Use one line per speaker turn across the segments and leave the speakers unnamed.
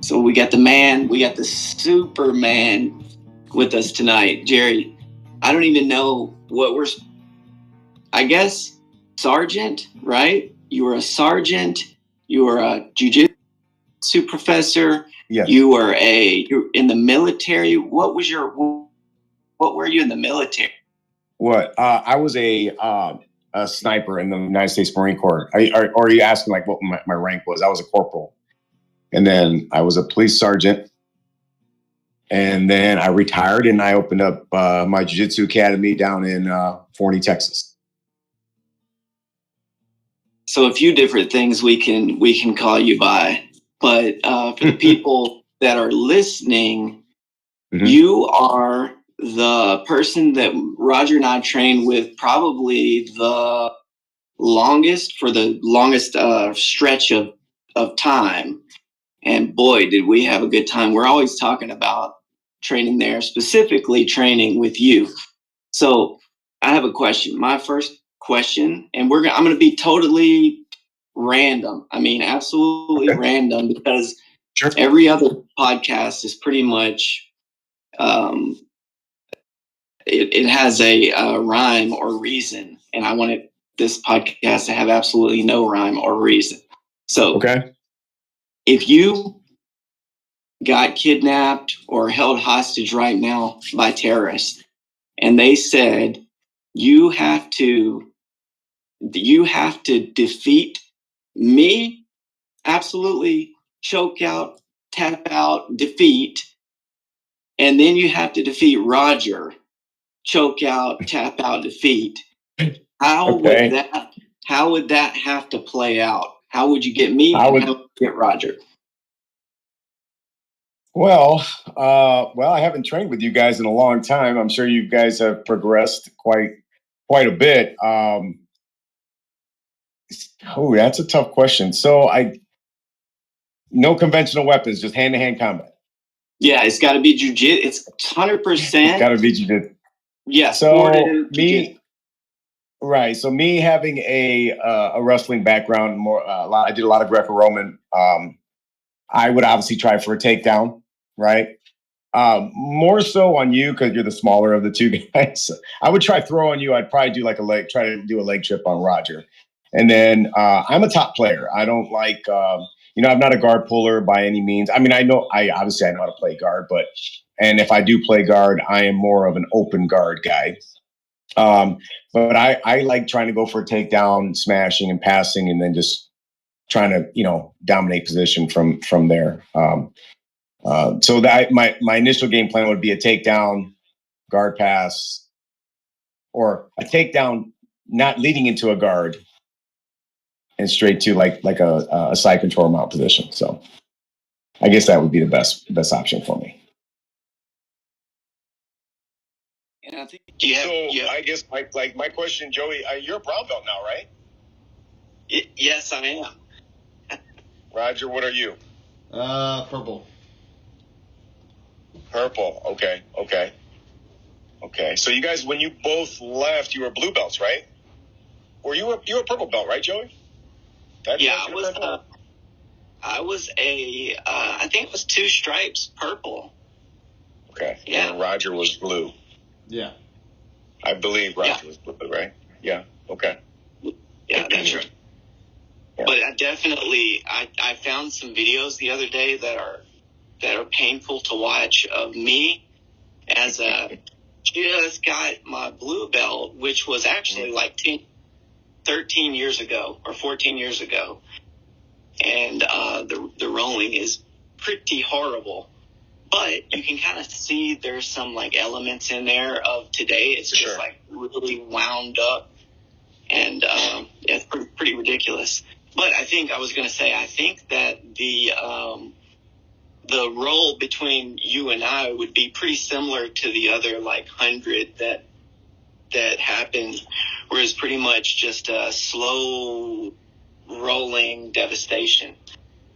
So we got the Superman with us tonight. Jerry, I don't even know what I guess sergeant, right? You were a sergeant, you were a jiu-jitsu professor.
Yes.
You were in the military. What were you in the military?
What? I was a sniper in the United States Marine Corps. Are you asking like what my rank was? I was a corporal. And then I was a police sergeant. And then I retired and I opened up my jiu-jitsu academy down in Forney, Texas.
So a few different things we can call you by. But for the people that are listening, you are the person that Roger and I trained with probably the longest stretch of time. And boy, did we have a good time. We're always talking about training there, specifically training with you. So I have a question. My first question, and I'm going to be totally random. I mean, absolutely random, because every other podcast is pretty much, it has a rhyme or reason. And I wanted this podcast to have absolutely no rhyme or reason. So if you got kidnapped or held hostage right now by terrorists, and they said you have to defeat me, absolutely choke out, tap out, defeat, and then you have to defeat Roger, choke out, tap out, defeat. How would that have to play out? How would you get me? How would you get Roger?
Well, I haven't trained with you guys in a long time. I'm sure you guys have progressed quite a bit. That's a tough question. So no conventional weapons, just hand-to-hand combat.
Yeah, it's got to be jiu-jitsu. It's 100%.
It's got to be jiu-jitsu.
Yeah.
So right. So me having a wrestling background, I did a lot of Greco-Roman. I would obviously try for a takedown, right? More so on you because you're the smaller of the two guys. I would try throw on you. I'd probably do try to do a leg trip on Roger. And then I'm a top player. I don't like, I'm not a guard puller by any means. I mean, I know how to play guard, and if I do play guard, I am more of an open guard guy. But I like trying to go for a takedown, smashing and passing, and then just trying to, dominate position from there. So that my initial game plan would be a takedown, guard pass, or a takedown not leading into a guard and straight to like a side control mount position. So I guess that would be the best option for me.
And I think
I guess my question, Joey, you're a brown belt now, right?
Yes, I am.
Roger, what are you?
Purple.
Purple. Okay. So you guys, when you both left, you were blue belts, right? Or you were purple belt, right, Joey?
I was I think it was 2 stripes purple.
Okay.
Yeah.
And Roger was blue.
Yeah.
I believe Roger was blue, right? Yeah. Okay.
Yeah, that's right. Yeah. But I found some videos the other day that are painful to watch of me as just got my blue belt, which was actually like 13 years ago or 14 years ago. And the rolling is pretty horrible. But you can kind of see there's some like elements in there of today. It's just like really wound up. And it's pretty ridiculous. But I think that the role between you and I would be pretty similar to the other like 100 that happened, where it's pretty much just a slow rolling devastation.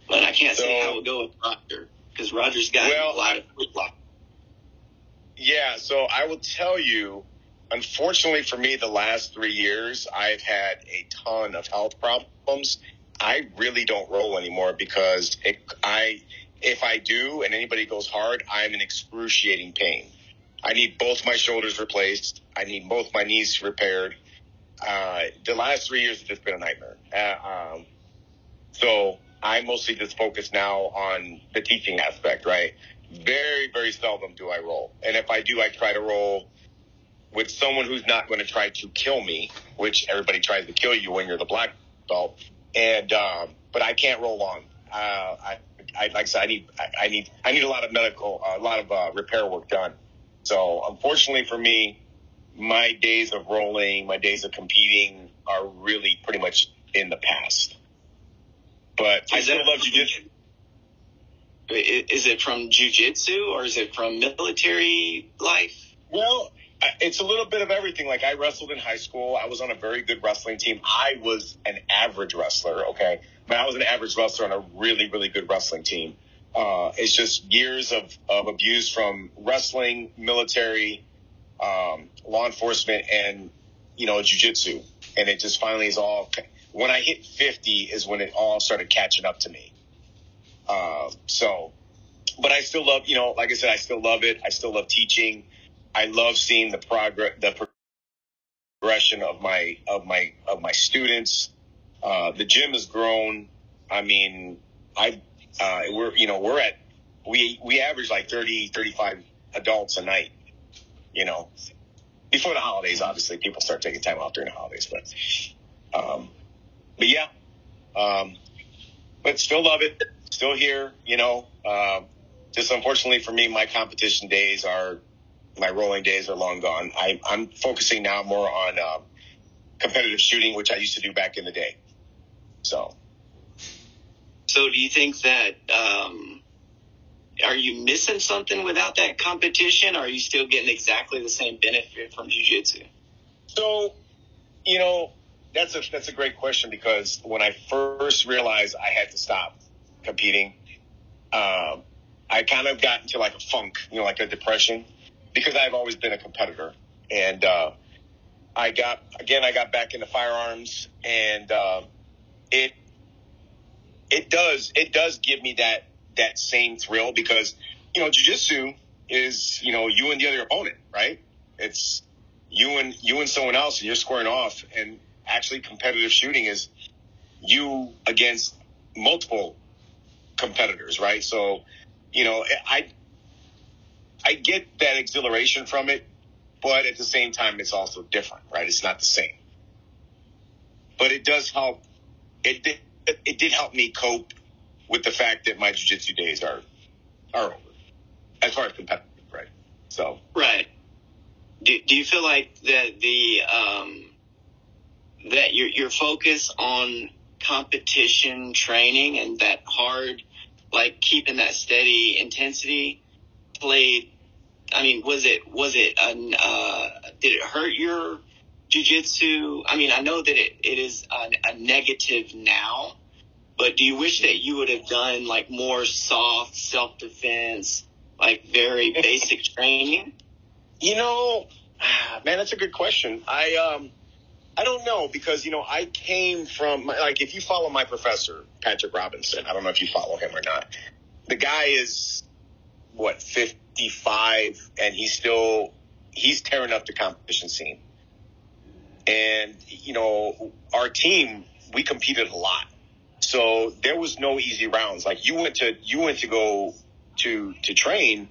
But I can't say how it would go with Roger, because Roger's got a lot of flip-flop.
Yeah, so I will tell you, unfortunately for me, the last 3 years, I've had a ton of health problems. I really don't roll anymore because if I do and anybody goes hard, I'm in excruciating pain. I need both my shoulders replaced. I need both my knees repaired. The last 3 years have just been a nightmare. So I mostly just focus now on the teaching aspect, right? Very, very seldom do I roll. And if I do, I try to roll with someone who's not going to try to kill me, which everybody tries to kill you when you're the black belt. And, but I can't roll long. Like I said, I need a lot of repair work done. So unfortunately for me, my days of rolling, my days of competing are really pretty much in the past. But I still love jiu-jitsu.
Is it from jiu-jitsu or is it from military life?
Well, it's a little bit of everything. Like, I wrestled in high school. I was on a very good wrestling team. I was an average wrestler, okay? But I was an average wrestler on a really, really good wrestling team. It's just years of abuse from wrestling, military, law enforcement, and, jiu-jitsu. And it just finally is all... When I hit 50 is when it all started catching up to me. But I still love, like I said, I still love it. I still love teaching. I love seeing the progression of my students. The gym has grown. I mean, we average like 30, 35 adults a night, before the holidays. Obviously people start taking time off during the holidays, but yeah, but still love it. Still here, just unfortunately for me, my rolling days are long gone. I'm focusing now more on competitive shooting, which I used to do back in the day. So
do you think that, are you missing something without that competition? Or are you still getting exactly the same benefit from jiu-jitsu?
So, that's a great question, because when I first realized I had to stop competing, I kind of got into like a funk, like a depression, because I've always been a competitor. And I got back into firearms, and it does give me that same thrill, because jiu-jitsu is you and the other opponent, right? It's you and someone else, and you're squaring off. And actually, competitive shooting is you against multiple competitors, right? So I get that exhilaration from it, but at the same time, it's also different, right? It's not the same, but it does help. It did help me cope with the fact that my jiu-jitsu days are over, as far as competitive, right? So
right. Do you feel like that that your focus on competition training and that hard, like keeping that steady intensity played? I mean, did it hurt your jiu-jitsu? I mean, I know that it is a negative now, but do you wish that you would have done like more soft self-defense, like very basic training?
Man, that's a good question. I don't know, because, I came from, like, if you follow my professor, Patrick Robinson, I don't know if you follow him or not. The guy is, 55, and he's tearing up the competition scene. And, our team, we competed a lot. So there was no easy rounds. Like, you went to go to train,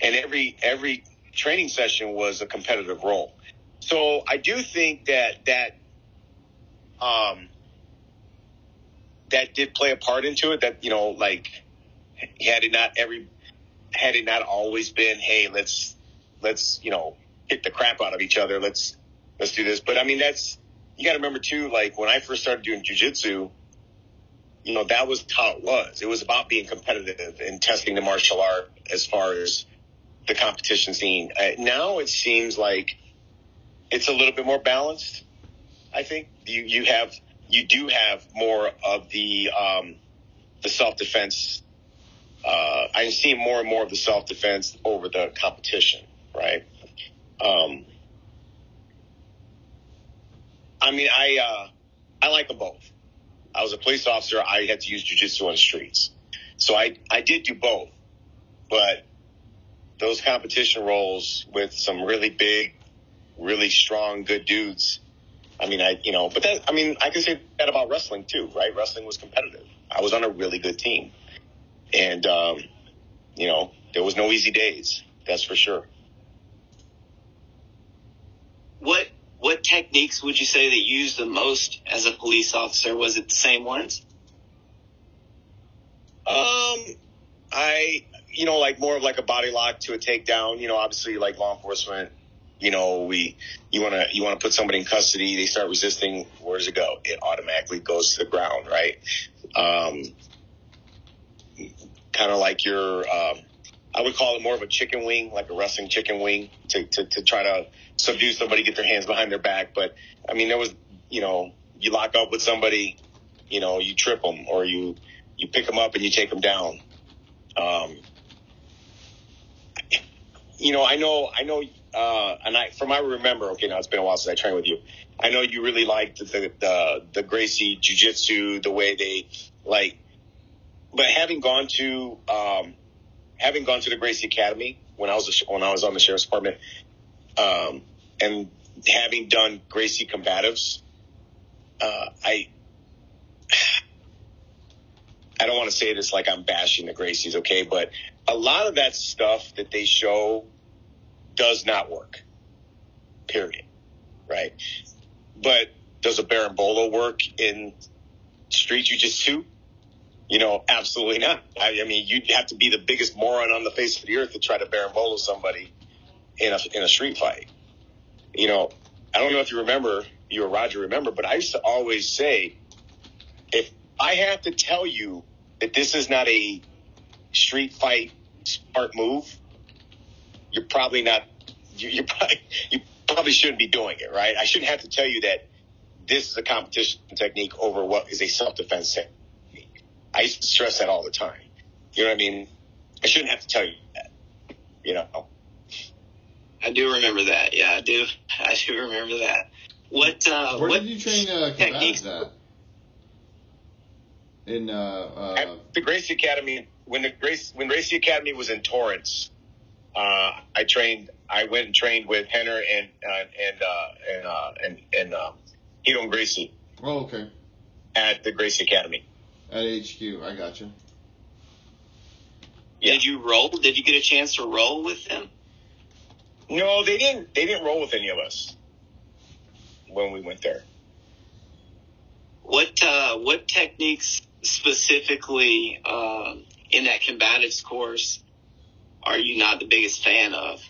and every training session was a competitive role. So I do think that did play a part into it. That like, had it not always been, hey, let's hit the crap out of each other. Let's do this. But I mean, you got to remember too. Like, when I first started doing jiu-jitsu, that was how it was. It was about being competitive and testing the martial art as far as the competition scene. Now it seems like it's a little bit more balanced. I think you do have more of the self-defense. I'm seeing more and more of the self-defense over the competition. right? I like them both. I was a police officer. I had to use jiu-jitsu on the streets. So I did do both. But those competition roles with some really big, really strong, good dudes, I can say that about wrestling too, right? Wrestling was competitive. I was on a really good team. And, there was no easy days. That's for sure.
What techniques would you say that you used the most as a police officer? Was it the same ones?
More of like a body lock to a takedown, obviously like law enforcement, you want to put somebody in custody. They start resisting. Where does it go? It automatically goes to the ground, right? Kind of like I would call it more of a chicken wing, like a wrestling chicken wing to try to subdue somebody, get their hands behind their back. But there was, you lock up with somebody, you trip them or you pick them up and you take them down. From I remember, okay, now it's been a while since I trained with you. I know you really liked the Gracie Jiu-Jitsu, the way they but having gone to the Gracie Academy when I was on the sheriff's department, and having done Gracie combatives, I don't want to say this like I'm bashing the Gracies, okay, but a lot of that stuff that they show does not work, period, right? But does a berimbolo work in street jiu-jitsu? Absolutely not. You'd have to be the biggest moron on the face of the earth to try to berimbolo somebody in a street fight. I don't know if you or Roger remember, but I used to always say, if I have to tell you that this is not a street fight smart move, you're probably not. You probably shouldn't be doing it, right? I shouldn't have to tell you that this is a competition technique over what is a self-defense technique. I used to stress that all the time. You know what I mean? I shouldn't have to tell you that.
I do remember that. Yeah, I do. I do remember that.
Where did you train
techniques
at?
At the Gracie Academy. When Gracie Academy was in Torrance, I went and trained with Henner and Hito and Gracie.
Oh, okay.
At the Gracie Academy.
At HQ, I gotcha.
Yeah. Did you roll? Did you get a chance to roll with them?
No, they didn't. They didn't roll with any of us when we went there.
What techniques specifically in that combatives course are you not the biggest fan of?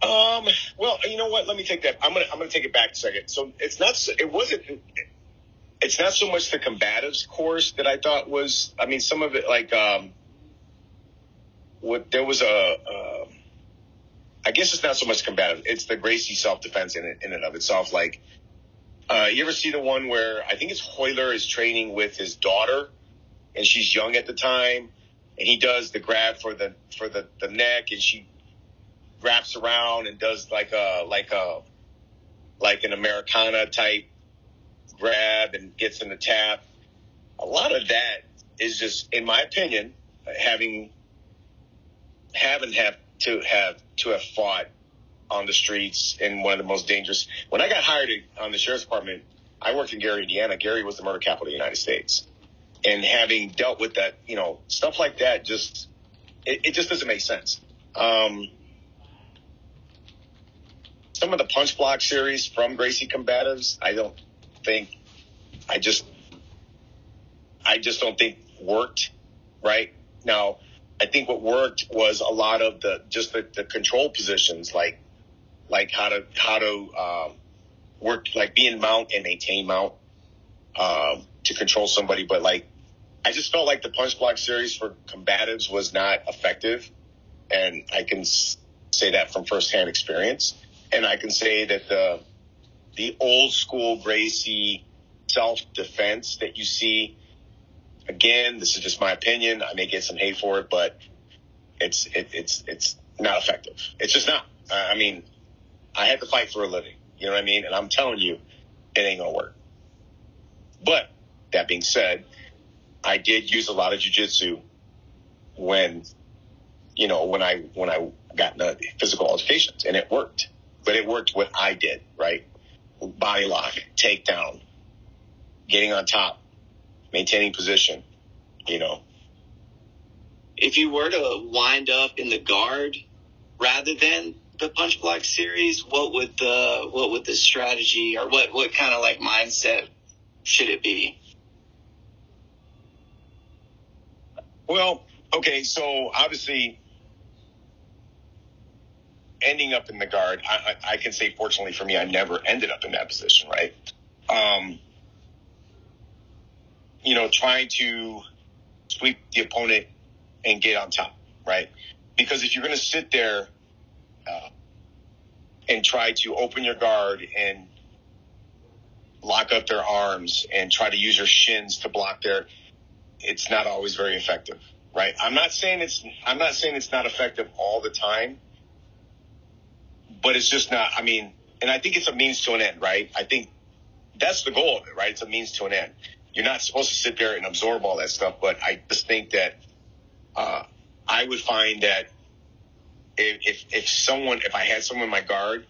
Well, you know what? Let me take that. I'm gonna take it back a second. So it's not so much the combatives course that I thought was. Some of it there was I guess it's not so much combative. It's the Gracie self-defense in and of itself. You ever see the one where I think it's Hoyler is training with his daughter, and she's young at the time, and he does the grab for the neck, and she wraps around and does like an Americana type grab and gets in the tap. A lot of that is just, in my opinion, having to have fought on the streets in one of the most dangerous. When I got hired on the sheriff's department, I worked in Gary, Indiana. Gary was the murder capital of the United States, and having dealt with that, stuff like that, it just doesn't make sense. Some of the punch block series from Gracie combatives, I just don't think worked right. Now, I think what worked was a lot of the control positions, like how to work, like be in mount and maintain mount to control somebody. But I just felt like the punch block series for combatives was not effective, and I can say that from firsthand experience. And I can say that the old school Gracie self-defense that you see, again, this is just my opinion. I may get some hate for it, but it's not effective. It's just not. I mean, I had to fight for a living. You know what I mean? And I'm telling you, it ain't going to work. But that being said, I did use a lot of jiu-jitsu when I got into physical altercations, and it worked. But it worked what I did, right? Body lock, takedown, getting on top, maintaining position,
If you were to wind up in the guard rather than the punch block series, what would the strategy, or what kind of like mindset should it be?
Well, okay, so obviously ending up in the guard, I can say fortunately for me, I never ended up in that position, right? Trying to sweep the opponent and get on top, right? Because if you're going to sit there and try to open your guard and lock up their arms and try to use your shins to block it's not always very effective, right? I'm not saying it's not effective all the time, but it's just not. I mean, and I think it's a means to an end, right? I think that's the goal of it, right? It's a means to an end. You're not supposed to sit there and absorb all that stuff, but I just think that I would find that if I had someone in my guard,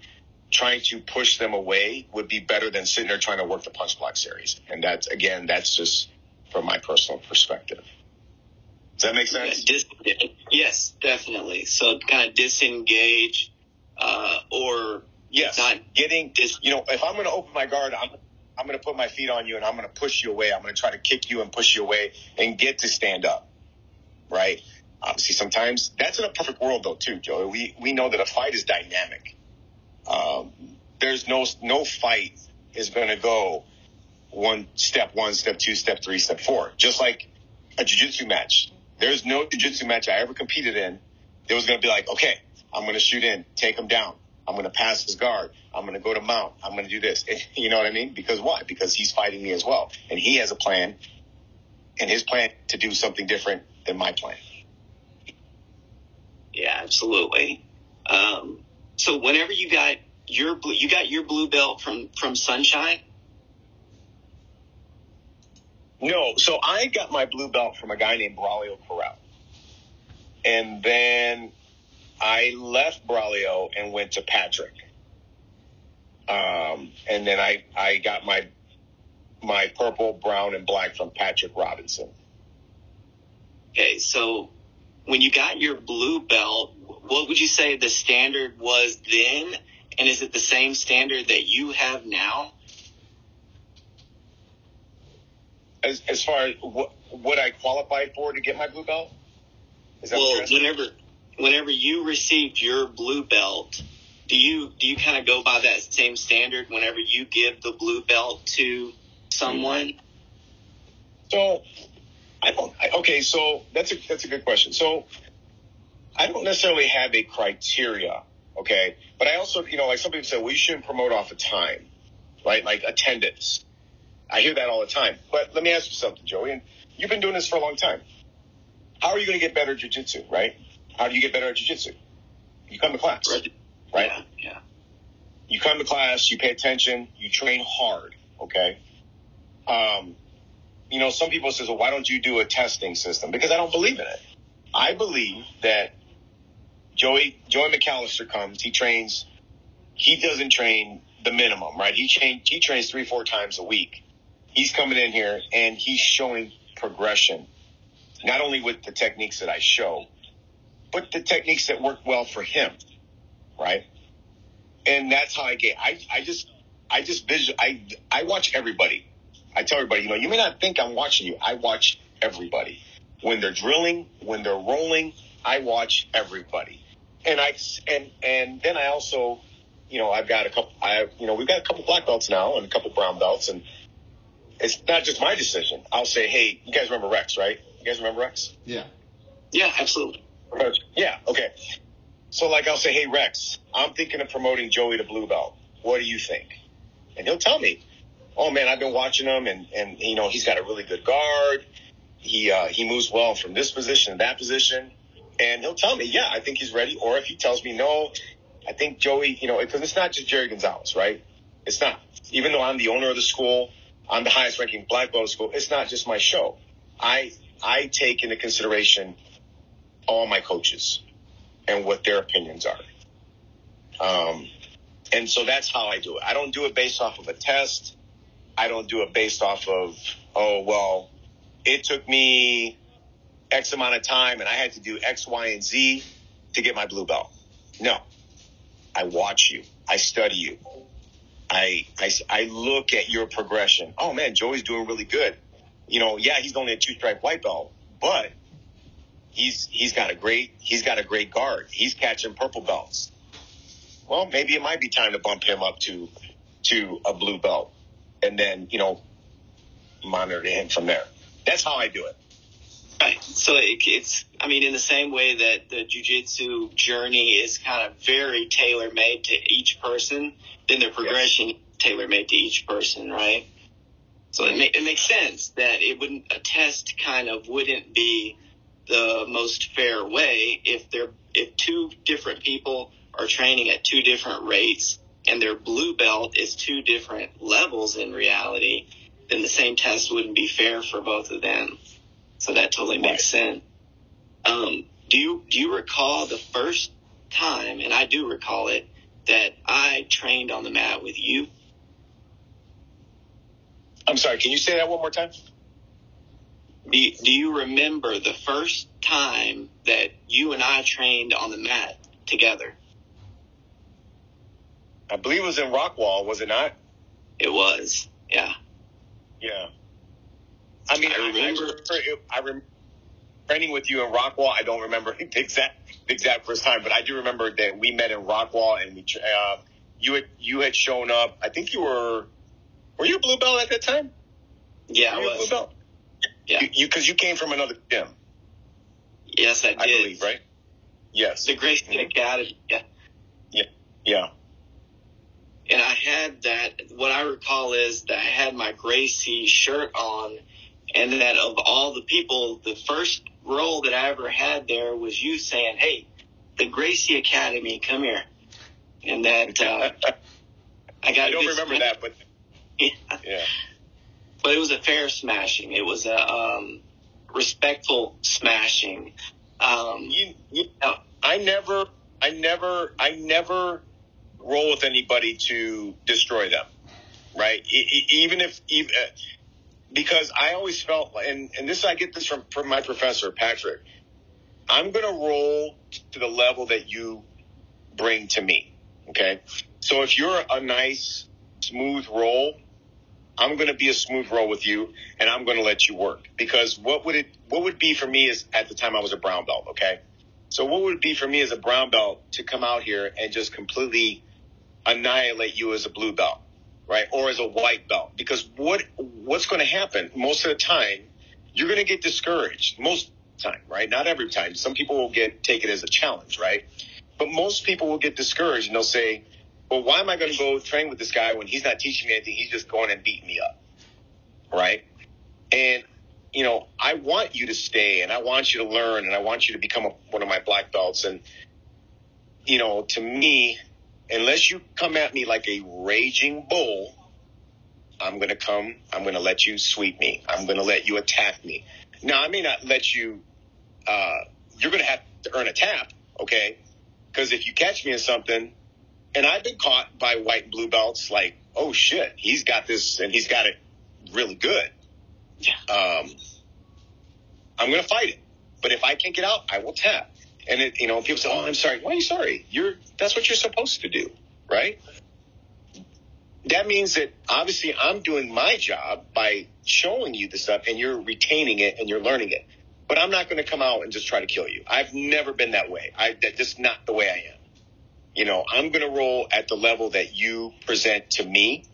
trying to push them away would be better than sitting there trying to work the punch block series. And that's just from my personal perspective. Does that make sense?
Yes, definitely. So kind of disengage, or
yes,
not
getting if I'm going to open my guard, I'm going to put my feet on you and I'm going to push you away. I'm going to try to kick you and push you away and get to stand up, right? Obviously, sometimes that's in a perfect world, though, too, Joey. We know that a fight is dynamic. There's no fight is going to go step 1, step 2, step 3, step 4. Just like a jiu-jitsu match. There's no jiu-jitsu match I ever competed in. It was going to be like, okay, I'm going to shoot in, take him down. I'm going to pass his guard. I'm going to go to mount. I'm going to do this. You know what I mean? Because why? Because he's fighting me as well. And he has a plan, and his plan to do something different than my plan.
Yeah, absolutely. So whenever you got your blue belt from Sunshine?
No, so I got my blue belt from a guy named Braulio Corral. And then I left Braulio and went to Patrick. And then I got my purple, brown, and black from Patrick Robinson.
Okay, so when you got your blue belt, what would you say the standard was then? And is it the same standard that you have now?
As far as what I qualified for to get my blue belt? Is that
whenever you received your blue belt, do you kind of go by that same standard whenever you give the blue belt to someone?
So so that's a good question. So I don't necessarily have a criteria, okay? But I also, like some people say, well, you shouldn't promote off of time, right? Like attendance. I hear that all the time. But let me ask you something, Joey. And you've been doing this for a long time. How are you going to get better at jiu-jitsu, right? How do you get better at jiu-jitsu? You come to class, right?
Yeah.
You come to class, you pay attention, you train hard, okay? Some people say, well, why don't you do a testing system? Because I don't believe in it. I believe that Joey McAllister comes, he trains, he doesn't train the minimum, right? He trains 3-4 times a week. He's coming in here and he's showing progression, not only with the techniques that I show, but the techniques that work well for him, right? And that's how I get. I watch everybody. I tell everybody, you may not think I'm watching you. I watch everybody. When they're drilling, when they're rolling, I watch everybody. And then I also, I've got we've got a couple black belts now and a couple brown belts, and it's not just my decision. I'll say, hey, you guys remember Rex, right? You guys remember Rex?
Yeah.
Yeah, absolutely.
Yeah, okay. So, I'll say, hey, Rex, I'm thinking of promoting Joey to blue belt. What do you think? And he'll tell me, oh, man, I've been watching him, and he's got a really good guard. He moves well from this position to that position. And he'll tell me, yeah, I think he's ready. Or if he tells me, no, I think Joey, because it's not just Jerry Gonzalez, right? It's not. Even though I'm the owner of the school, I'm the highest ranking black belt of the school, it's not just my show. I take into consideration all my coaches and what their opinions are. And so that's how I do it. I don't do it based off of a test. I don't do it based off of, it took me X amount of time and I had to do X, Y, and Z to get my blue belt. No. I watch you. I study you. I look at your progression. Oh, man, Joey's doing really good. Yeah, he's only a 2-stripe white belt, but he's got a great guard. He's catching purple belts. Well, maybe it might be time to bump him up to a blue belt and then, monitor him from there. That's how I do it.
Right. So it's, in the same way that the jiu-jitsu journey is kind of very tailor-made to each person, then the progression is tailor-made to each person, right? So it makes sense that a test kind of wouldn't be the most fair way if two different people are training at two different rates and their blue belt is two different levels in reality, then the same test wouldn't be fair for both of them. So that totally makes sense. Do you recall the first time, and I do recall it, that I trained on the mat with you?
I'm sorry, can you say that one more time?
Do you remember the first time that you and I trained on the mat together?
I believe it was in Rockwall, was it not?
It was, yeah.
Yeah. I remember training with you in Rockwall. I don't remember the exact first time, but I do remember that we met in Rockwall and you had shown up. I think were you a blue belt at that time?
Yeah,
were you
I was.
A blue belt?
Yeah.
Because you came from another gym.
Yes, I did.
I believe, right? Yes.
The Gracie Academy, yeah.
Yeah. Yeah.
And I had that, what I recall is that I had my Gracie shirt on, and that of all the people, the first role that I ever had there was you saying, hey, the Gracie Academy, come here. And that, I don't
remember that, but
yeah. But it was a fair smashing. It was a respectful smashing.
I never roll with anybody to destroy them, right? Because I always felt, and this, I get this from my professor, Patrick, I'm going to roll to the level that you bring to me. Okay. So if you're a nice, smooth roll, I'm going to be a smooth roll with you and I'm going to let you work, because what would be for me is, at the time I was a brown belt. Okay. So what would it be for me as a brown belt to come out here and just completely annihilate you as a blue belt, right? Or as a white belt? Because what's going to happen most of the time, you're going to get discouraged most of the time, right? Not every time. Some people will take it as a challenge, right? But most people will get discouraged and they'll say, well, why am I going to go train with this guy when he's not teaching me anything? He's just going and beating me up, right? And, I want you to stay and I want you to learn and I want you to become one of my black belts. And, to me, unless you come at me like a raging bull, I'm going to let you sweep me. I'm going to let you attack me. Now, I may not let you, you're going to have to earn a tap, okay? Because if you catch me in something, and I've been caught by white and blue belts, like, oh shit, he's got this and he's got it really good. I'm going to fight it. But if I can't get out, I will tap. And people say, oh, I'm sorry. Why are you sorry? That's what you're supposed to do, right? That means that obviously I'm doing my job by showing you the stuff and you're retaining it and you're learning it. But I'm not going to come out and just try to kill you. I've never been that way. That's just not the way I am. I'm going to roll at the level that you present to me.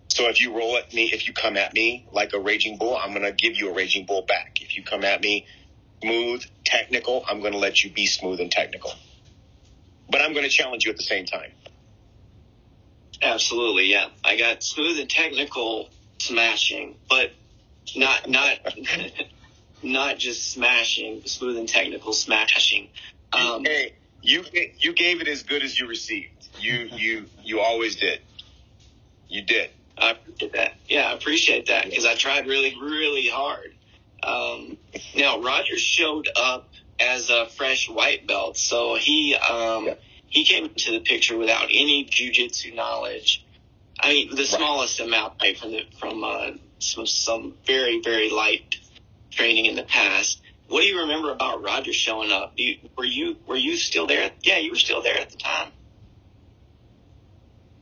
So if you roll at me, if you come at me like a raging bull, I'm going to give you a raging bull back. If you come at me smooth, technical, I'm going to let you be smooth and technical. But I'm going to challenge you at the same time.
Absolutely, yeah. I got smooth and technical smashing, but not not just smashing, smooth and technical smashing.
Hey, you gave it as good as you received. You always did. You did.
I appreciate that. Yeah, I appreciate that because I tried really, really hard. Now, Roger showed up as a fresh white belt, so he came into the picture without any jiu-jitsu knowledge. I mean, the smallest amount, right, from some very, very light training in the past. What do you remember about Roger showing up? Were you still there? Yeah, you were still there at the time.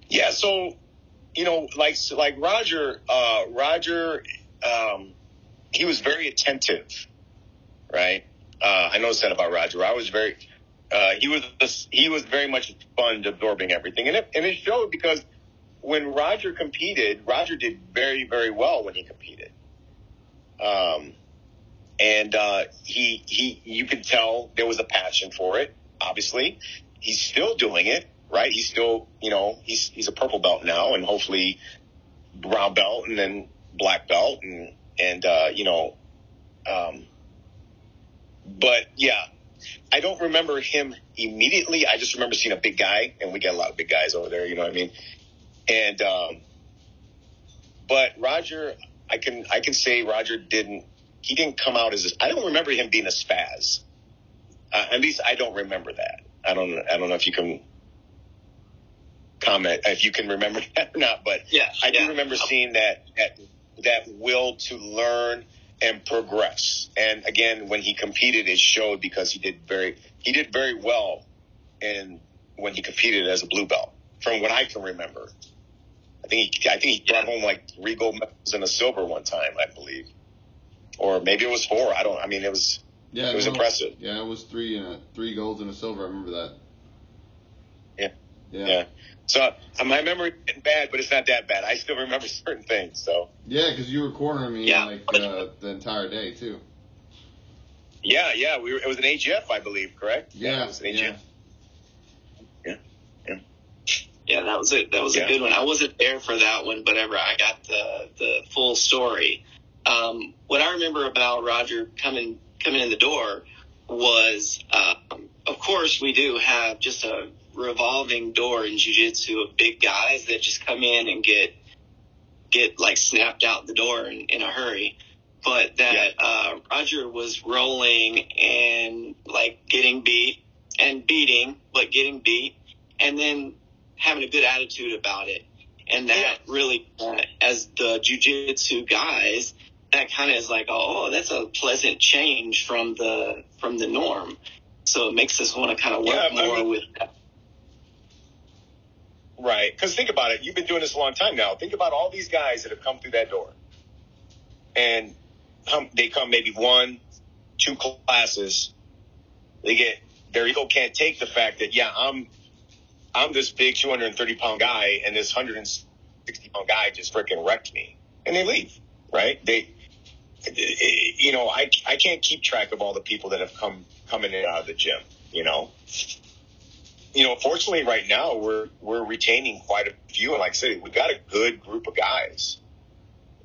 Yeah, so like Roger, he was very attentive, right? I noticed that about Roger. He was very much a sponge absorbing everything, and it showed because when Roger competed, Roger did very, very well when he competed. You could tell there was a passion for it. Obviously, he's still doing it, right? He's still, he's a purple belt now, and hopefully brown belt, and then black belt, but yeah, I don't remember him immediately. I just remember seeing a big guy, and we get a lot of big guys over there, you know what I mean? And, but Roger, I can say Roger didn't come out I don't remember him being a spaz. At least I don't remember that. I don't know if you can comment, if you can remember that or not, but I do remember seeing that will to learn and progress. And again, when he competed, it showed because he did very well when he competed as a blue belt, from what I can remember. I think he brought home like 3 gold medals and a silver one time, I believe. Or maybe it was 4. It was impressive.
Yeah, it was 3 golds and a silver. I remember that.
Yeah. So my memory isn't bad, but it's not that bad. I still remember certain things. So
yeah, because you were cornering me the entire day too.
Yeah. It was an AGF, I believe, correct?
Yeah,
it was an AGF.
Yeah, that was it. That was a good one. I wasn't there for that one, but I got the full story. What I remember about Roger coming in the door was, of course, we do have just a revolving door in jiu-jitsu of big guys that just come in and get like snapped out the door in a hurry. But that Roger was rolling and like getting beat and beating, but getting beat, and then having a good attitude about it. And that really, as the jiu-jitsu guys, that kind of is like, oh, that's a pleasant change from the norm. So it makes us want to kind of work more with that.
Right. Because think about it. You've been doing this a long time now. Think about all these guys that have come through that door. And they come maybe 1, 2 classes. Their ego can't take the fact that, I'm this big 230-pound guy, and this 160-pound guy just freaking wrecked me. And they leave, right? I can't keep track of all the people that have come in and out of the gym, Fortunately right now we're retaining quite a few. And like I said, we've got a good group of guys.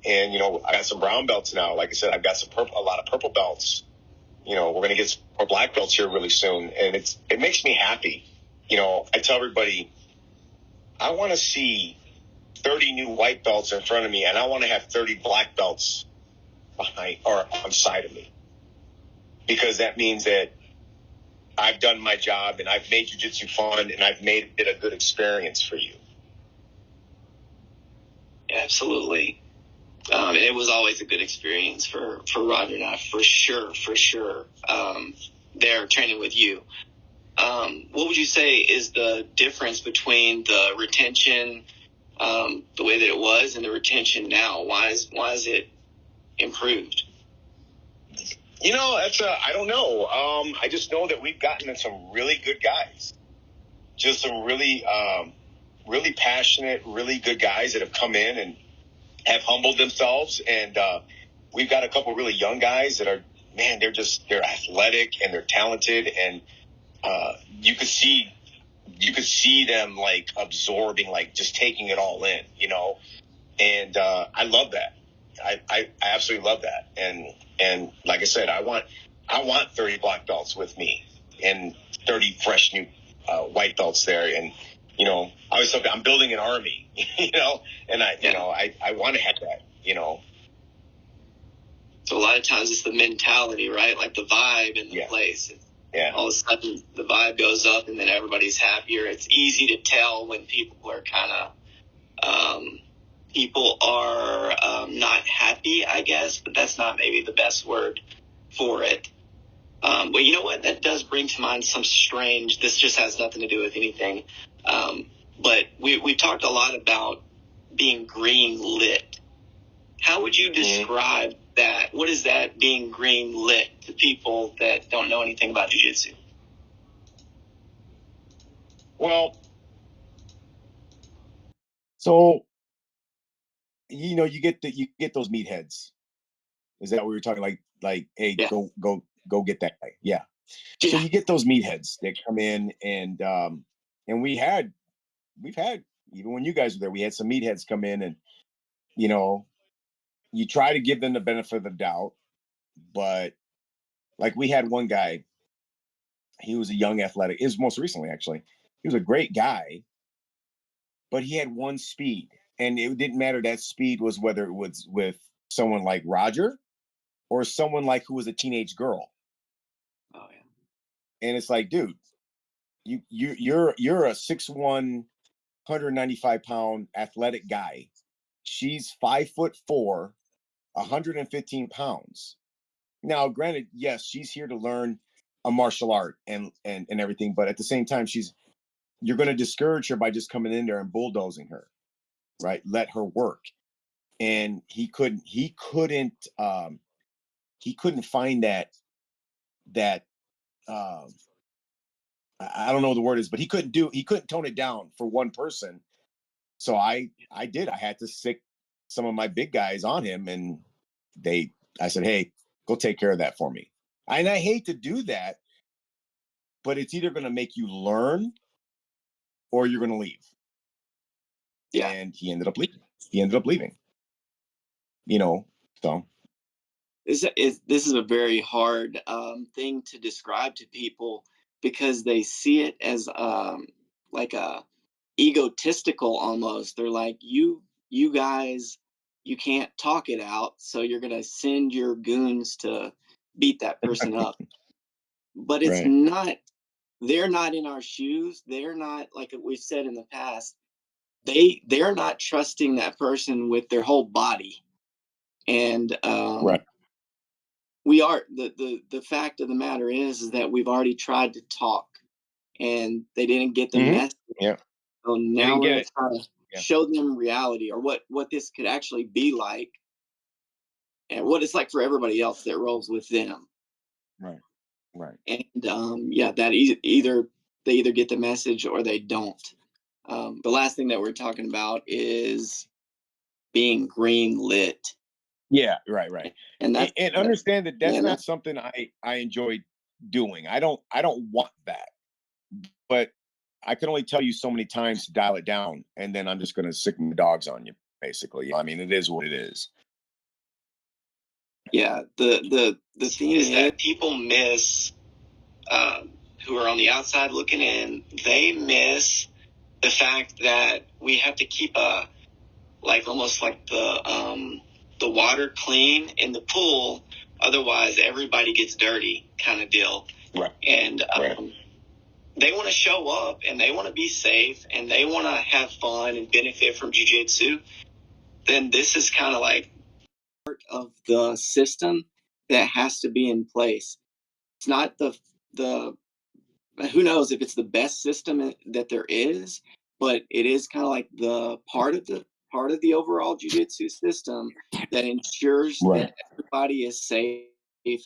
And, I got some brown belts now. Like I said, I've got a lot of purple belts. We're going to get some more black belts here really soon. And it makes me happy. I tell everybody, I want to see 30 new white belts in front of me, and I want to have 30 black belts behind or on side of me, because that means that I've done my job and I've made jiu-jitsu fun and I've made it a good experience for you.
Absolutely. It was always a good experience for Roger and I, for sure. There training with you. What would you say is the difference between the retention, the way that it was, and the retention now? Why is it improved?
I don't know. I just know that we've gotten some really good guys, just some really, really passionate, really good guys that have come in and have humbled themselves. And we've got a couple really young guys that are, man, they're athletic and they're talented, and you could see them like absorbing, like just taking it all in, and I love that. I absolutely love that. And like I said, I want 30 black belts with me, and 30 fresh new white belts there. And, you know, I always thought I'm building an army, you know, and I want to have that, you know.
So a lot of times it's the mentality, right? Like the vibe in the place.
Yeah.
All of a sudden the vibe goes up and then everybody's happier. It's easy to tell when people are kind of, not happy, I guess, but that's not maybe the best word for it. But you know what? That does bring to mind some strange, this just has nothing to do with anything. But we talked a lot about being green lit. How would you describe that? What is that, being green lit, to people that don't know anything about jiu-jitsu?
Well, so, you know, you get those meatheads. Is that what we were talking? Like, hey,
Yeah.
go get that guy. Yeah. So you get those meatheads that come in, and we've had, even when you guys were there, we had some meatheads come in, and, you know, you try to give them the benefit of the doubt, but like we had one guy, he was a young athletic, it was most recently actually. He was a great guy, but he had one speed, and it didn't matter. That speed was whether it was with someone like Roger or someone like who was a teenage girl.
Oh yeah.
And it's like, dude, you're a 6'1", 195-pound athletic guy. She's 5'4", 115 pounds. Now, granted, yes, she's here to learn a martial art and everything, but at the same time, you're going to discourage her by just coming in there and bulldozing her, right? Let her work. And he couldn't find that I don't know what the word is, but he couldn't tone it down for one person. So I had to stick some of my big guys on him, and I said, hey, go take care of that for me. And I hate to do that, but it's either going to make you learn or you're going to leave.
Yeah.
And he ended up leaving. You know, so
This is a very hard thing to describe to people, because they see it as like a egotistical almost. They're like, you guys, you can't talk it out, so you're gonna send your goons to beat that person up. But it's
right.
not. They're not in our shoes. They're not, like we've said in the past. They're not trusting that person with their whole body, and
Right.
we are, the fact of the matter is that we've already tried to talk and they didn't get the message.
Yeah.
So now we're going to try to
Yeah.
show them reality, or what this could actually be like, and what it's like for everybody else that rolls with them.
Right.
And that either they either get the message or they don't. The last thing that we're talking about is being green lit.
Yeah, right.
And
understand that that's
yeah,
not something I enjoy doing. I don't want that. But I can only tell you so many times to dial it down, and then I'm just going to sick my dogs on you, basically. I mean, it is what it is.
Yeah, the thing is that people miss, who are on the outside looking in, they miss the fact that we have to keep almost like the water clean in the pool, otherwise everybody gets dirty, kind of deal.
Right.
And they want to show up and they want to be safe and they want to have fun and benefit from jiu-jitsu. Then this is kind of like part of the system that has to be in place. It's not the who knows if it's the best system that there is, but it is kind of like the part of the overall jiu-jitsu system that ensures that everybody is safe,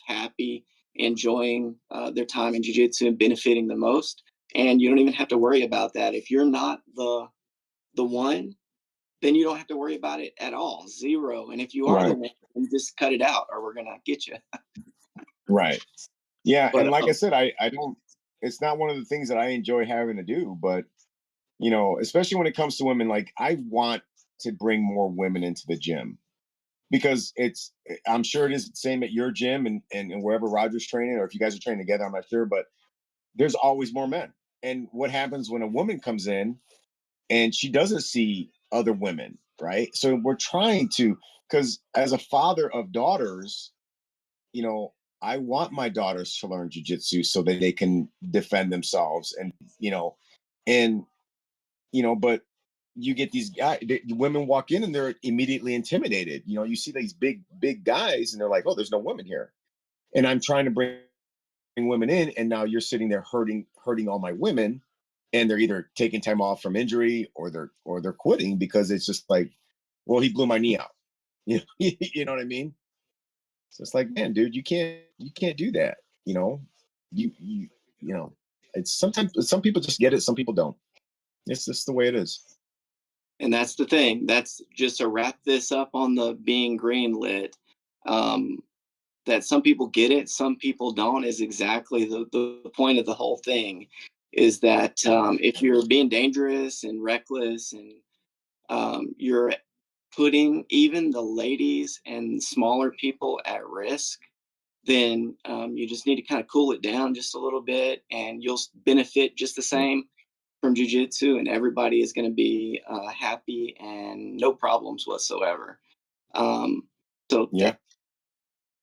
happy, enjoying their time in jiu-jitsu and benefiting the most. And you don't even have to worry about that. If you're not the one, then you don't have to worry about it at all. Zero. And if you are the one, then just cut it out or we're gonna get you.
Right. Yeah,
But,
and like I said, I don't. It's not one of the things that I enjoy having to do, but you know, especially when it comes to women, like I want to bring more women into the gym, because I'm sure it is the same at your gym and wherever Roger's training, or if you guys are training together, I'm not sure, but there's always more men. And what happens when a woman comes in and she doesn't see other women, right? So we're trying to, because as a father of daughters, you know, I want my daughters to learn jujitsu so that they can defend themselves, and and but you get these guys, women walk in and they're immediately intimidated. You see these big guys and they're like, oh, there's no women here. And I'm trying to bring women in, and now you're sitting there hurting all my women, and they're either taking time off from injury or they're quitting because it's just like, well, he blew my knee out. You know what I mean? So it's like, man, dude, you can't do that. You it's sometimes some people just get it, some people don't. It's just the way it is.
And that's the thing. That's just to wrap this up on the being greenlit. That some people get it, some people don't, is exactly the point of the whole thing. Is that if you're being dangerous and reckless, and you're putting even the ladies and smaller people at risk, then you just need to kind of cool it down just a little bit, and you'll benefit just the same from jiu-jitsu, and everybody is going to be happy and no problems whatsoever. So
Yeah.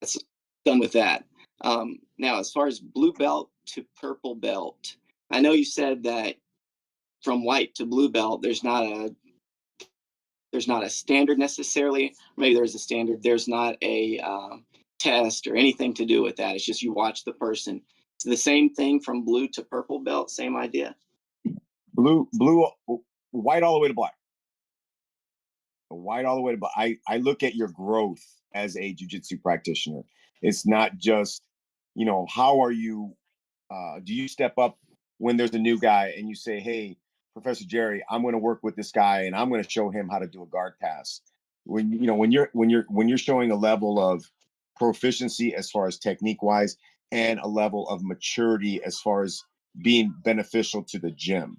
that's done with that. Now, as far as blue belt to purple belt, I know you said that from white to blue belt, there's not a standard necessarily. Maybe there's a standard. There's not a test or anything to do with that. It's just you watch the person. It's the same thing from blue to purple belt. Same idea.
Blue, white all the way to black. White all the way to black. I look at your growth as a jiu-jitsu practitioner. It's not just, how are you? Do you step up when there's a new guy and you say, hey, Professor Jerry, I'm going to work with this guy and I'm going to show him how to do a guard pass. When you're showing a level of proficiency as far as technique wise, and a level of maturity as far as being beneficial to the gym.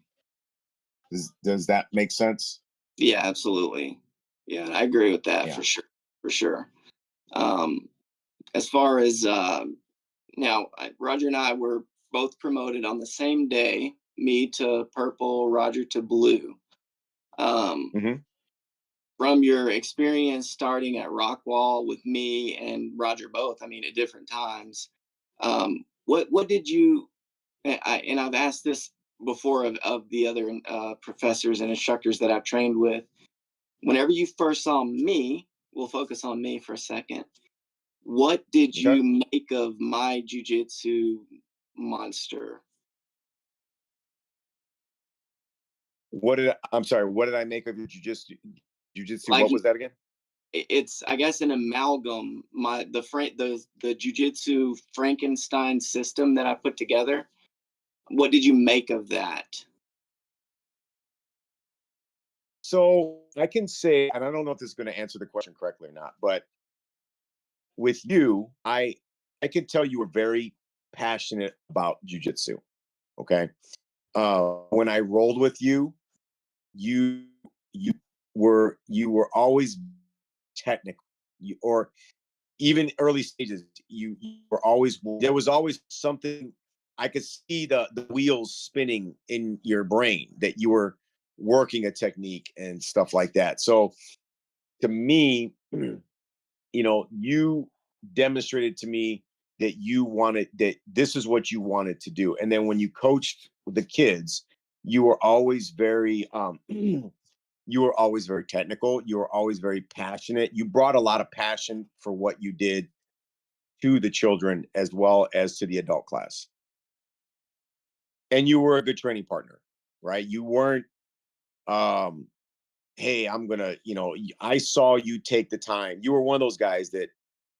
Does that make sense?
Yeah, absolutely. Yeah, I agree with that. Yeah. For sure. For sure. As far as now, Roger and I were both promoted on the same day, me to purple, Roger to blue. From your experience starting at Rockwall with me and Roger both, I mean, at different times, what did you, and I've asked this before of the other professors and instructors that I've trained with, whenever you first saw me, we'll focus on me for a second. What did you make of my jiu-jitsu monster?
I'm sorry, what did I make of your jiu-jitsu?
Like,
what was that again?
It's, I guess, an amalgam. The jiu-jitsu Frankenstein system that I put together. What did you make of that?
So I can say, and I don't know if this is going to answer the question correctly or not, but with you, I can tell you were very passionate about jiu-jitsu. Okay. When I rolled with you, you were always technical. Or even early stages, you were always, there was always something. I could see the wheels spinning in your brain that you were working a technique and stuff like that. So to me, you demonstrated to me that this is what you wanted to do. And then when you coached the kids, you were always very technical. You were always very passionate. You brought a lot of passion for what you did to the children as well as to the adult class. And you were a good training partner, right? You weren't, hey, I'm gonna, I saw you take the time. You were one of those guys that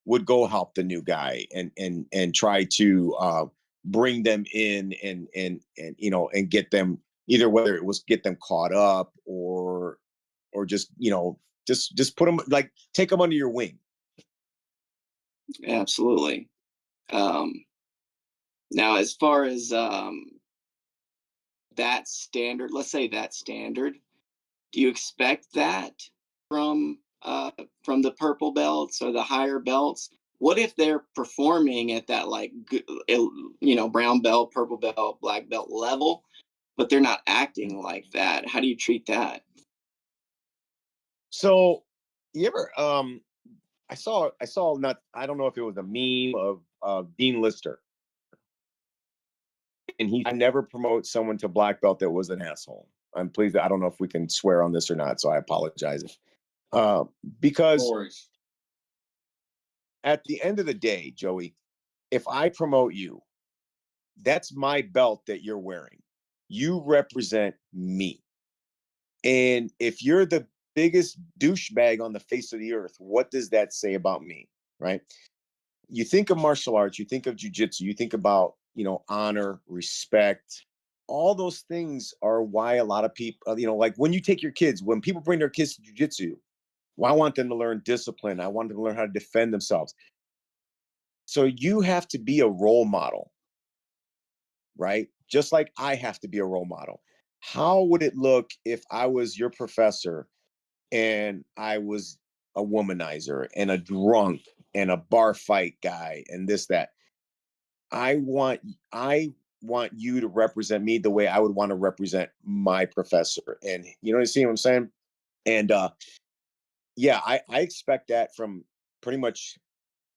would go help the new guy and try to bring them in and get them, either whether it was get them caught up or just just put them, like, take them under your wing.
Absolutely. Now, as far as that standard, let's say that standard, do you expect that from the purple belts or the higher belts, what if they're performing at that like brown belt, purple belt, black belt level, but they're not acting like that? How do you treat that?
So you ever I saw not, I don't know if it was a meme of Dean Lister, and he never promote someone to black belt that was an asshole. I'm pleased. I don't know if we can swear on this or not, so I apologize. Because at the end of the day, Joey, if I promote you, that's my belt that you're wearing. You represent me. And if you're the biggest douchebag on the face of the earth, what does that say about me? Right? You think of martial arts, you think of jiu-jitsu, you think about, honor, respect. All those things are why a lot of people, like when you take your kids, when people bring their kids to jiu-jitsu, well, I want them to learn discipline. I want them to learn how to defend themselves. So you have to be a role model, right? Just like I have to be a role model. How would it look if I was your professor and I was a womanizer and a drunk and a bar fight guy and this, that? I want you to represent me the way I would want to represent my professor. And you know what I'm saying? And yeah, I expect that from pretty much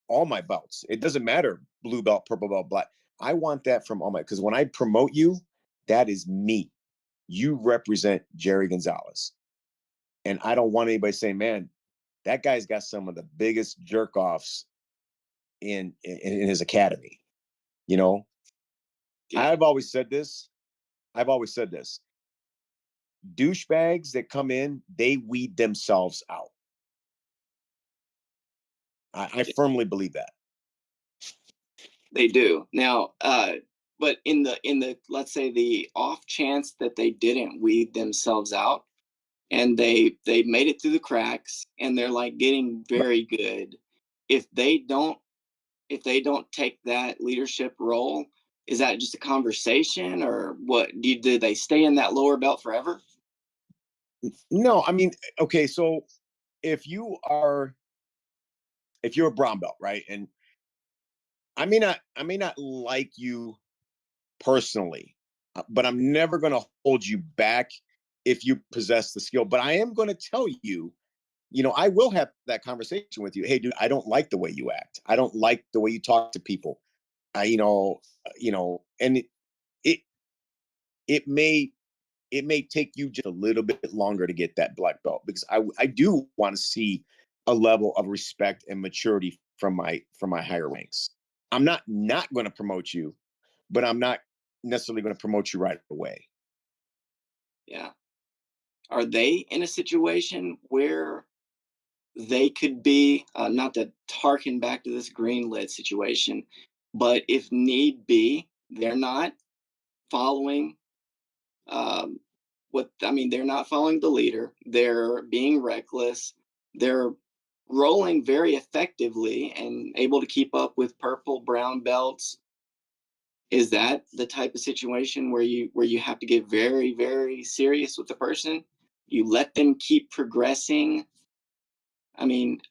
all my belts. It doesn't matter blue belt, purple belt, black. I want that from all my, because when I promote you, that is me. You represent Jerry Gonzalez. And I don't want anybody saying, man, that guy's got some of the biggest jerk offs in his academy. Yeah. I've always said this. Douchebags that come in, they weed themselves out. I firmly believe that.
They do. Now, but in the let's say the off chance that they didn't weed themselves out and they made it through the cracks and they're like getting very good, if they don't take that leadership role, is that just a conversation, or what? Do they stay in that lower belt forever?
No, I mean, okay, so if you're a brown belt, right? And I may not like you personally, but I'm never going to hold you back if you possess the skill. But I am going to tell you, I will have that conversation with you. Hey, dude, I don't like the way you act. I don't like the way you talk to people. And it may take you just a little bit longer to get that black belt, because I do want to see a level of respect and maturity from my higher ranks. I'm not going to promote you, but I'm not necessarily going to promote you right away.
Yeah. Are they in a situation where they could be, not to harken back to this green-lit situation, but if need be, they're not following they're not following the leader. They're being reckless. They're rolling very effectively and able to keep up with purple, brown belts. Is that the type of situation where you have to get very, very serious with the person? You let them keep progressing. I mean,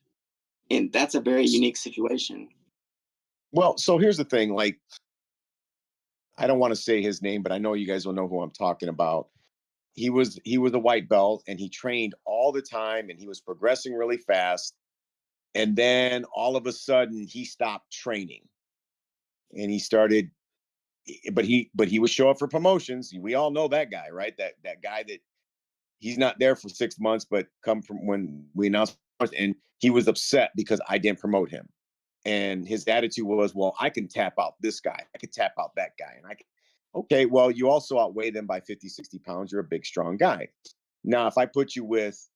and that's a very unique situation.
Well, so here's the thing. Like, I don't want to say his name, but I know you guys will know who I'm talking about. He was a white belt and he trained all the time and he was progressing really fast. And then all of a sudden he stopped training and he started, but he would show up for promotions. We all know that guy, right? That guy that he's not there for 6 months, but come from when we announced, and he was upset because I didn't promote him. And his attitude was, well, I can tap out this guy. I can tap out that guy. And okay, well, you also outweigh them by 50, 60 pounds. You're a big, strong guy. Now, if I put you with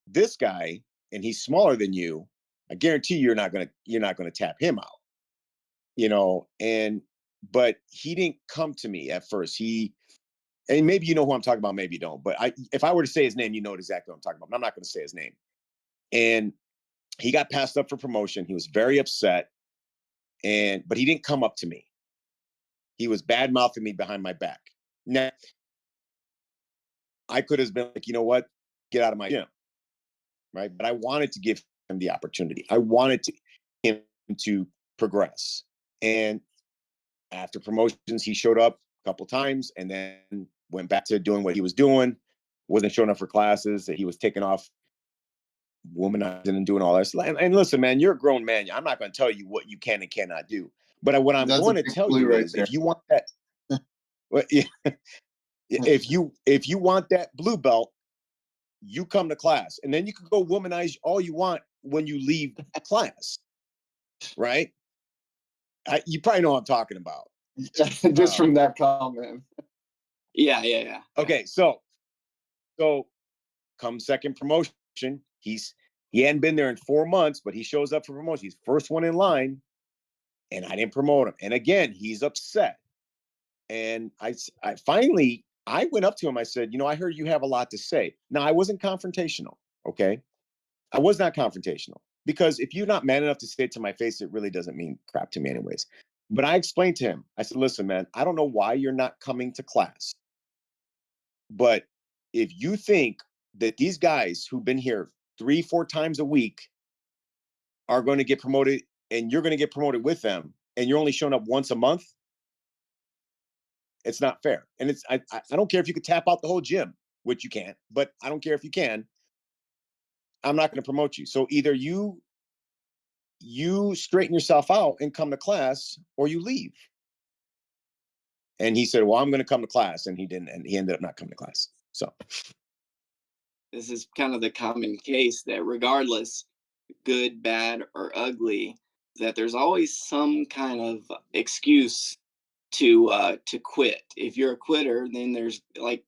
this guy and he's smaller than you, I guarantee you're not going to tap him out, but he didn't come to me at first. And maybe you know who I'm talking about, maybe you don't, but if I were to say his name, you know exactly what I'm talking about, but I'm not going to say his name. And he got passed up for promotion. He was very upset. But he didn't come up to me. He was bad mouthing me behind my back. Now, I could have been like, you know what? Get out of my gym. Right. But I wanted to give him the opportunity. I wanted him to progress. And after promotions, he showed up a couple times and then went back to doing what he was doing. Wasn't showing up for classes. That he was taking off womanizing and doing all that. And listen, man, you're a grown man. I'm not going to tell you what you can and cannot do. But what I'm going to tell you is, if you want that, if you want that blue belt, you come to class, and then you can go womanize all you want when you leave class, right? You probably know what I'm talking about.
Just from that comment.
Yeah.
Okay, so come second promotion, he hadn't been there in 4 months, but he shows up for promotion. He's first one in line, and I didn't promote him. And again, he's upset. And I finally went up to him. I said, I heard you have a lot to say. Now, I wasn't confrontational, okay? I was not confrontational, because if you're not man enough to say it to my face, it really doesn't mean crap to me anyways. But I explained to him, I said, listen, man, I don't know why you're not coming to class, but if you think that these guys who've been here 3-4 times a week are going to get promoted, and you're going to get promoted with them, and you're only showing up once a month, it's not fair. And I don't care if you could tap out the whole gym, which you can't, but I don't care if you can. I'm not going to promote you. So either you straighten yourself out and come to class, or you leave. And he said, well, I'm going to come to class. And he didn't. And he ended up not coming to class. So
this is kind of the common case, that regardless, good, bad, or ugly, that there's always some kind of excuse to quit. If you're a quitter, then there's like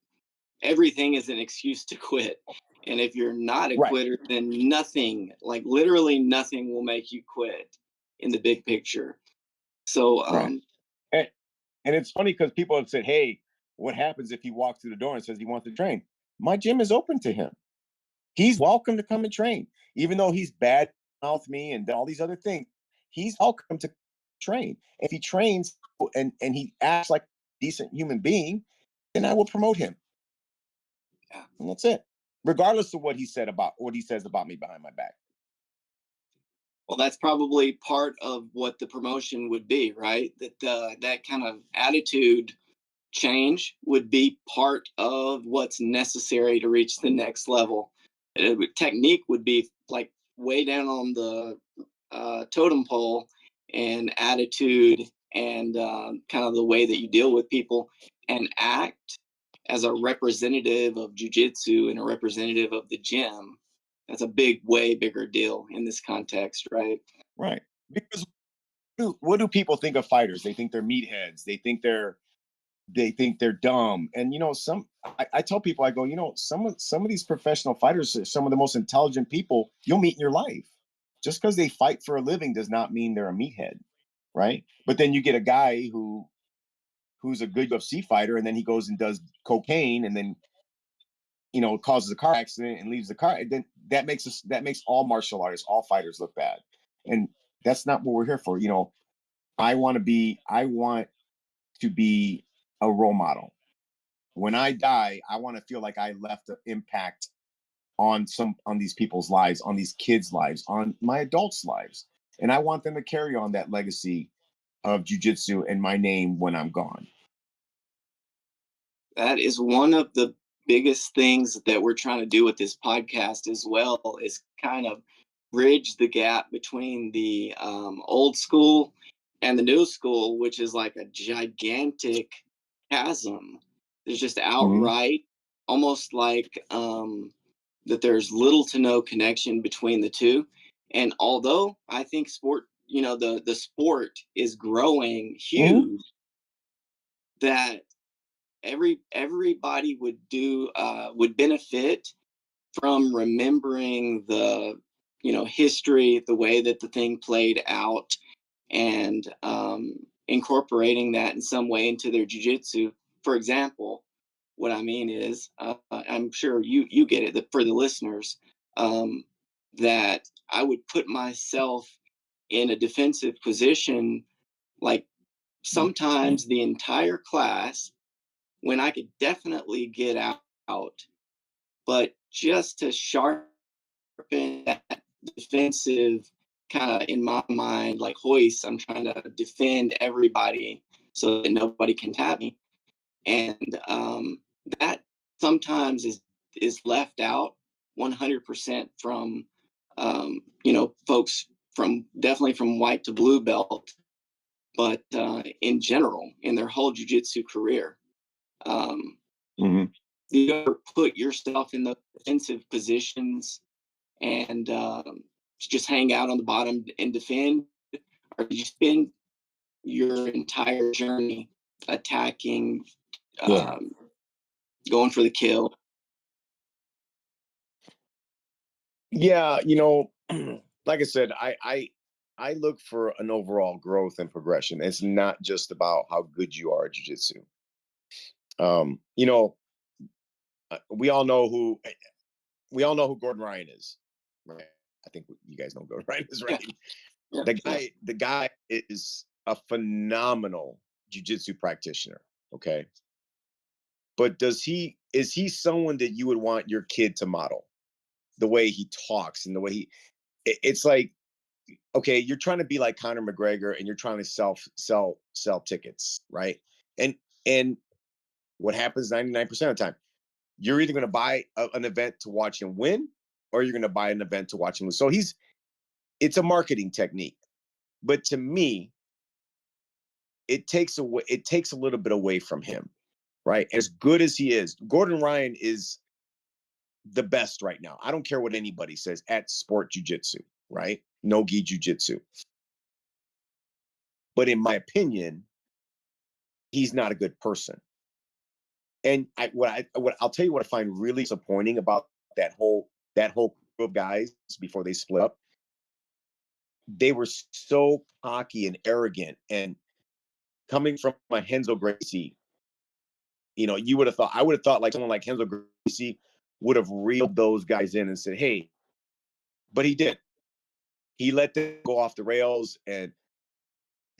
everything is an excuse to quit. And if you're not a quitter, then nothing, like literally nothing, will make you quit in the big picture. So
and it's funny, because people have said, hey, what happens if he walks through the door and says he wants to train? My gym is open to him. He's welcome to come and train. Even though he's bad mouth me and all these other things, he's welcome to train. If he trains and he acts like a decent human being, then I will promote him.
Yeah.
And that's it. Regardless of what he says about me behind my back.
Well, that's probably part of what the promotion would be, right? That kind of attitude change would be part of what's necessary to reach the next level. Technique would be like way down on the totem pole, and attitude and kind of the way that you deal with people and act as a representative of jiu-jitsu and a representative of the gym. That's a way bigger deal in this context, right?
Right. Because what do people think of fighters? They think they're meatheads. They think they're dumb. And I tell people, I go, some of these professional fighters are some of the most intelligent people you'll meet in your life. Just because they fight for a living does not mean they're a meathead, right? But then you get a guy who's a good UFC fighter, and then he goes and does cocaine, and then causes a car accident and leaves the car. And then that makes all martial artists, all fighters, look bad. And that's not what we're here for. I want to be a role model. When I die, I want to feel like I left an impact on these people's lives, on these kids' lives, on my adults' lives. And I want them to carry on that legacy of jiu-jitsu and my name when I'm gone.
That is one of the biggest things that we're trying to do with this podcast as well, is kind of bridge the gap between the old school and the new school, which is like a gigantic chasm. There's just outright, almost like that there's little to no connection between the two. And although I think sport, the sport is growing huge, that everybody would benefit from remembering the history, the way that the thing played out, and incorporating that in some way into their jiu-jitsu. For example, what I mean is, I'm sure you get it, for the listeners, that I would put myself in a defensive position, like sometimes the entire class, when I could definitely get out, but just to sharpen that defensive kind of in my mind like hoist. I'm trying to defend everybody so that nobody can tap me, and that sometimes is left out 100% from folks from definitely from white to blue belt, but in general in their whole jiu-jitsu career.
Mm-hmm.
You ever put yourself in the defensive positions and just hang out on the bottom and defend, or did you spend your entire journey attacking,
Yeah.
going for the kill?
Yeah, like I said, I look for an overall growth and progression. It's not just about how good you are at jiu-jitsu. You know, we all know who Gordon Ryan is, right? I think you guys know who Gordon Ryan is, right?
Yeah.
The guy is a phenomenal jiu-jitsu practitioner, okay? But is he someone that you would want your kid to model? The way he talks and the way it's like, okay, you're trying to be like Conor McGregor and you're trying to sell tickets, right? And what happens 99% of the time, you're either going to buy an event to watch him win, or you're going to buy an event to watch him lose. So it's a marketing technique. But to me, it takes a little bit away from him, right? As good as he is, Gordon Ryan is the best right now. I don't care what anybody says at sport jiu-jitsu, right? No-gi jiu-jitsu. But in my opinion, he's not a good person. And I'll tell you what I find really disappointing about that whole group of guys before they split up. They were so cocky and arrogant, and coming from a Renzo Gracie, I would have thought like someone like Renzo Gracie would have reeled those guys in and said, "Hey," but he did. He let them go off the rails, and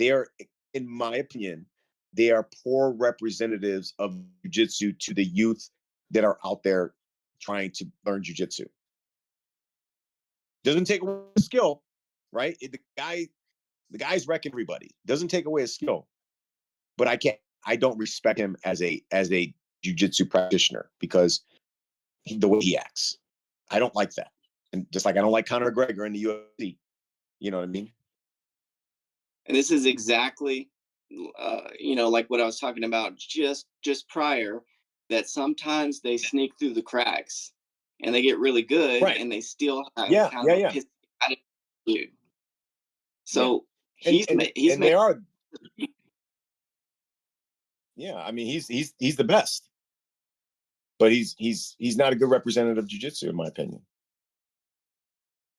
they are, in my opinion, they are poor representatives of jiu-jitsu to the youth that are out there trying to learn jiu-jitsu. Doesn't take away the skill, right? The guy's wrecking everybody. Doesn't take away his skill, but I don't respect him as a jiu-jitsu practitioner because the way he acts. I don't like that. And just like I don't like Conor McGregor in the UFC. You know what I mean?
And this is exactly, like what I was talking about just prior, that sometimes they sneak through the cracks and they get really good,
Right.
and they still have
kind of
a pissy attitude. So
and
he's
they are. Yeah, I mean he's the best, but he's not a good representative of jiu-jitsu in my opinion.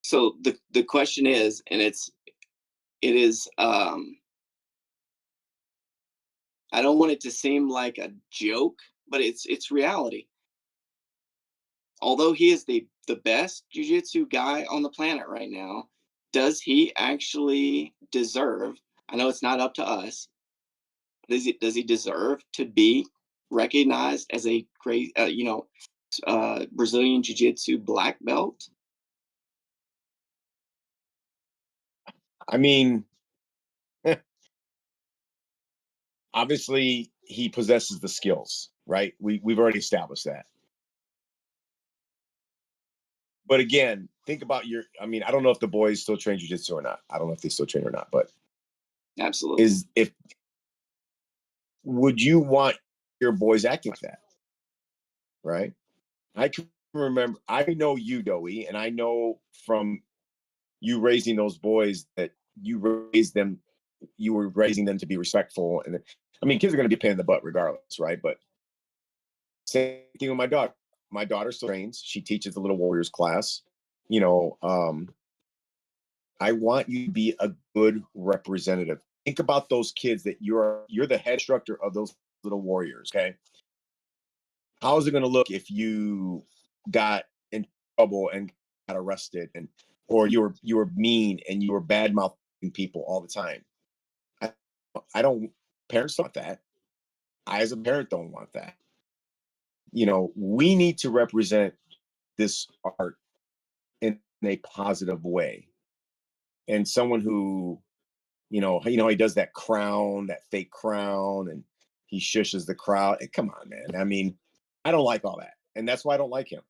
So the question is, and it is, I don't want it to seem like a joke, but it's reality. Although he is the best jiu-jitsu guy on the planet right now, does he actually deserve? I know it's not up to us. Does he deserve to be recognized as a great, Brazilian Jiu-Jitsu black belt?
I mean, obviously he possesses the skills, right? We've already established that. But again, think about I don't know if the boys still train jiu-jitsu or not. I don't know if they still train or not, but
Absolutely.
Would you want your boys acting like that? Right? I can remember, I know you, Doey, and I know from you raising those boys that you were raising them to be respectful. And I mean, kids are going to be a pain in the butt regardless, right? But same thing with my daughter. My daughter still trains. She teaches the Little Warriors class. I want you to be a good representative. Think about those kids that you're the head instructor of those Little Warriors, okay? How is it going to look if you got in trouble and got arrested, or you were mean and you were bad mouthing people all the time? I don't. Parents don't want that. I, as a parent, don't want that. We need to represent this art in a positive way. and someone who, he does that crown, that fake crown, and he shushes the crowd. Come on, man. I mean, I don't like all that. And that's why I don't like him.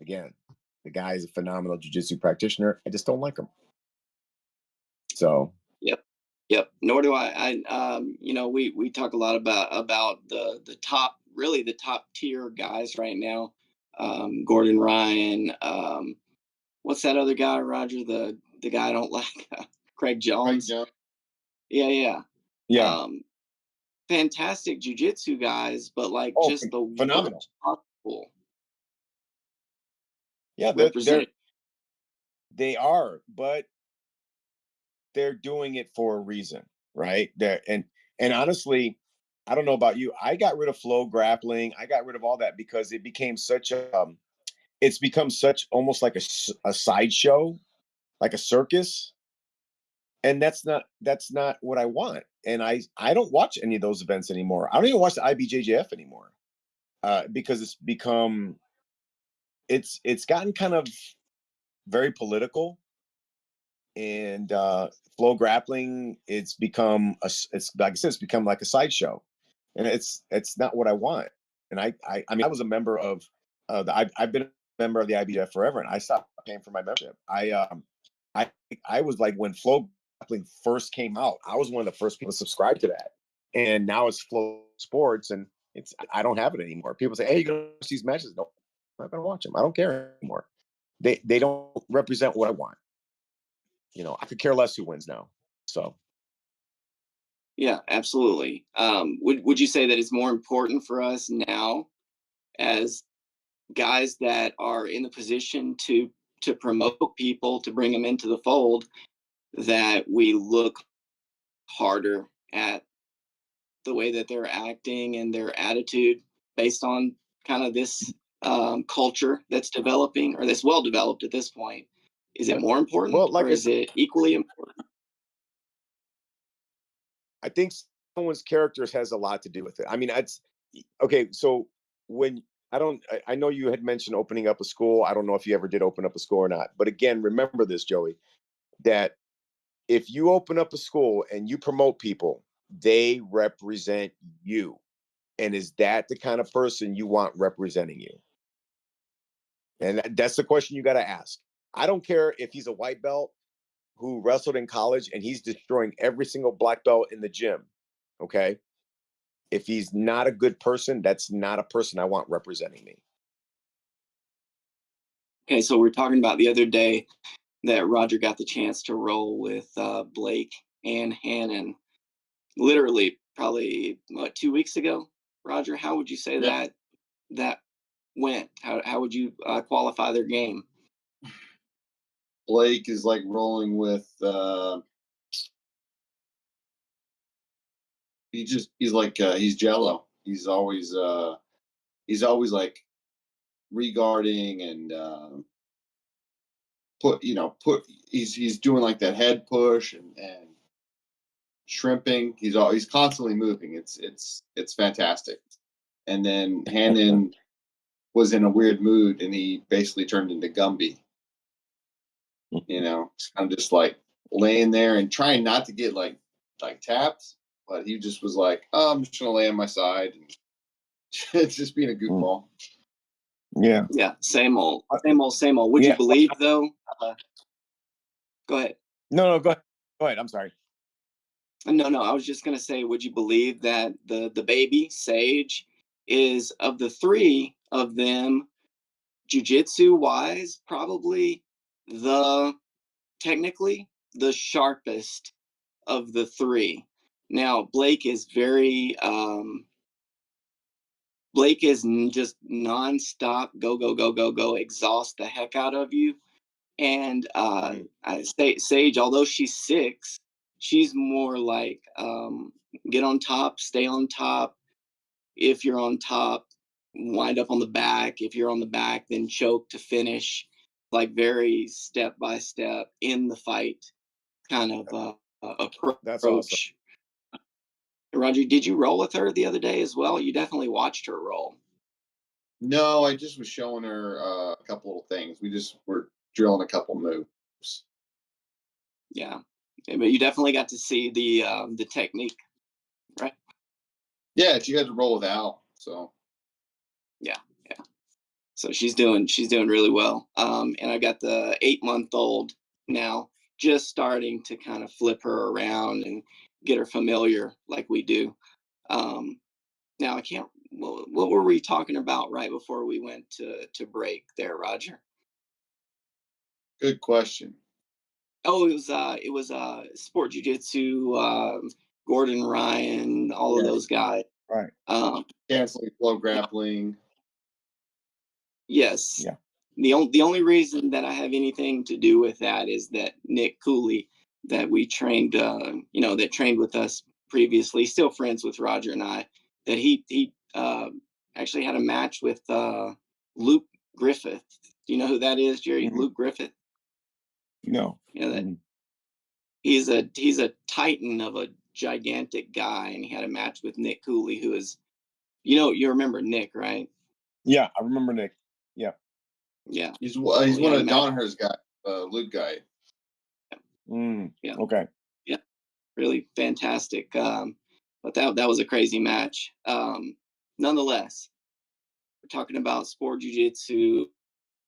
Again, the guy is a phenomenal jiu-jitsu practitioner. I just don't like him. So.
Yep. Nor do I. We talk a lot about the top, really the top tier guys right now. Gordon Ryan. What's that other guy, Roger? The guy I don't like, Craig Jones. Yeah. Fantastic jiu-jitsu guys, but just the
phenomenal.
Possible.
Yeah, they are, but they're doing it for a reason, right? And honestly, I don't know about you. I got rid of flow grappling. I got rid of all that because it became it's become such almost like a sideshow, like a circus. And that's not what I want. And I don't watch any of those events anymore. I don't even watch the IBJJF anymore because it's gotten kind of very political. And flow grappling, it's become it's like I said, it's become like a sideshow, and it's not what I want. And I mean, I was a member of I've been a member of the IBF forever, and I stopped paying for my membership. I was like, when flow grappling first came out, I was one of the first people to subscribe to that, and now it's Flow Sports, and I don't have it anymore. People say, "Hey, you gonna watch these matches?" No, I'm not gonna watch them. I don't care anymore. They don't represent what I want. I could care less who wins now. So.
Yeah, absolutely. Would you say that it's more important for us now as guys that are in the position to promote people, to bring them into the fold, that we look harder at the way that they're acting and their attitude based on kind of this culture that's developing, or that's well developed at this point? Is it more important, or is it equally important?
I think someone's characters has a lot to do with it. I mean, okay. So I know you had mentioned opening up a school. I don't know if you ever did open up a school or not. But again, remember this, Joey, that if you open up a school and you promote people, they represent you. And is that the kind of person you want representing you? And that's the question you got to ask. I don't care if he's a white belt who wrestled in college and he's destroying every single black belt in the gym. Okay. If he's not a good person, that's not a person I want representing me.
Okay, so we're talking about the other day that Roger got the chance to roll with Blake and Hannon. Literally, probably 2 weeks ago. Roger, how would you say that went? How would you qualify their game?
Blake is like rolling with he's Jello. He's always like regarding and he's doing like that head push and shrimping. He's constantly moving. It's fantastic. And then Hannon was in a weird mood and he basically turned into Gumby. It's kind of just like laying there and trying not to get like tapped, but he just was like, "Oh, I'm just gonna lay on my side," and it's just being a goofball.
Yeah.
Same old. Would you believe though? Go ahead.
No, go ahead. I'm sorry.
No. I was just gonna say, would you believe that the baby Sage is, of the three of them, jiu-jitsu wise, probably technically the sharpest of the three. Now Blake is just nonstop go, exhaust the heck out of you. And Sage, although she's 6, she's more like get on top, stay on top. If you're on top, wind up on the back. If you're on the back, then choke to finish. Like very step by step in the fight kind of approach.
That's awesome.
Roger, did you roll with her the other day as well? You definitely watched her roll.
No, I just was showing her a couple of things. We just were drilling a couple moves.
Yeah. But you definitely got to see the technique, right?
Yeah, she had to roll with Al. So
Yeah. So she's doing really well. And I got the 8-month-old now, just starting to kind of flip her around and get her familiar like we do. Now I can't. What were we talking about right before we went to break there, Roger?
good question.
Oh, it was sport jiu-jitsu, Gordon Ryan, all of
Yeah.
those guys.
Right.
Canceling flow grappling.
Yes.
Yeah.
The only reason that I have anything to do with that is that Nick Cooley, that we trained, that trained with us previously, still friends with Roger and I, that he actually had a match with Luke Griffith. Do you know who that is, Jerry?
Mhm.
Luke Griffith.
No.
You know that
Mhm.
he's a titan of a gigantic guy, and he had a match with Nick Cooley, who is, you remember Nick, right?
Yeah, I remember Nick. Yeah.
Yeah.
He's
Well, he
one
had a
of
match.
Danaher's guy, Luke guy.
Yeah.
Okay.
Yeah. Really fantastic. But that was a crazy match. Nonetheless, we're talking about sport jiu-jitsu,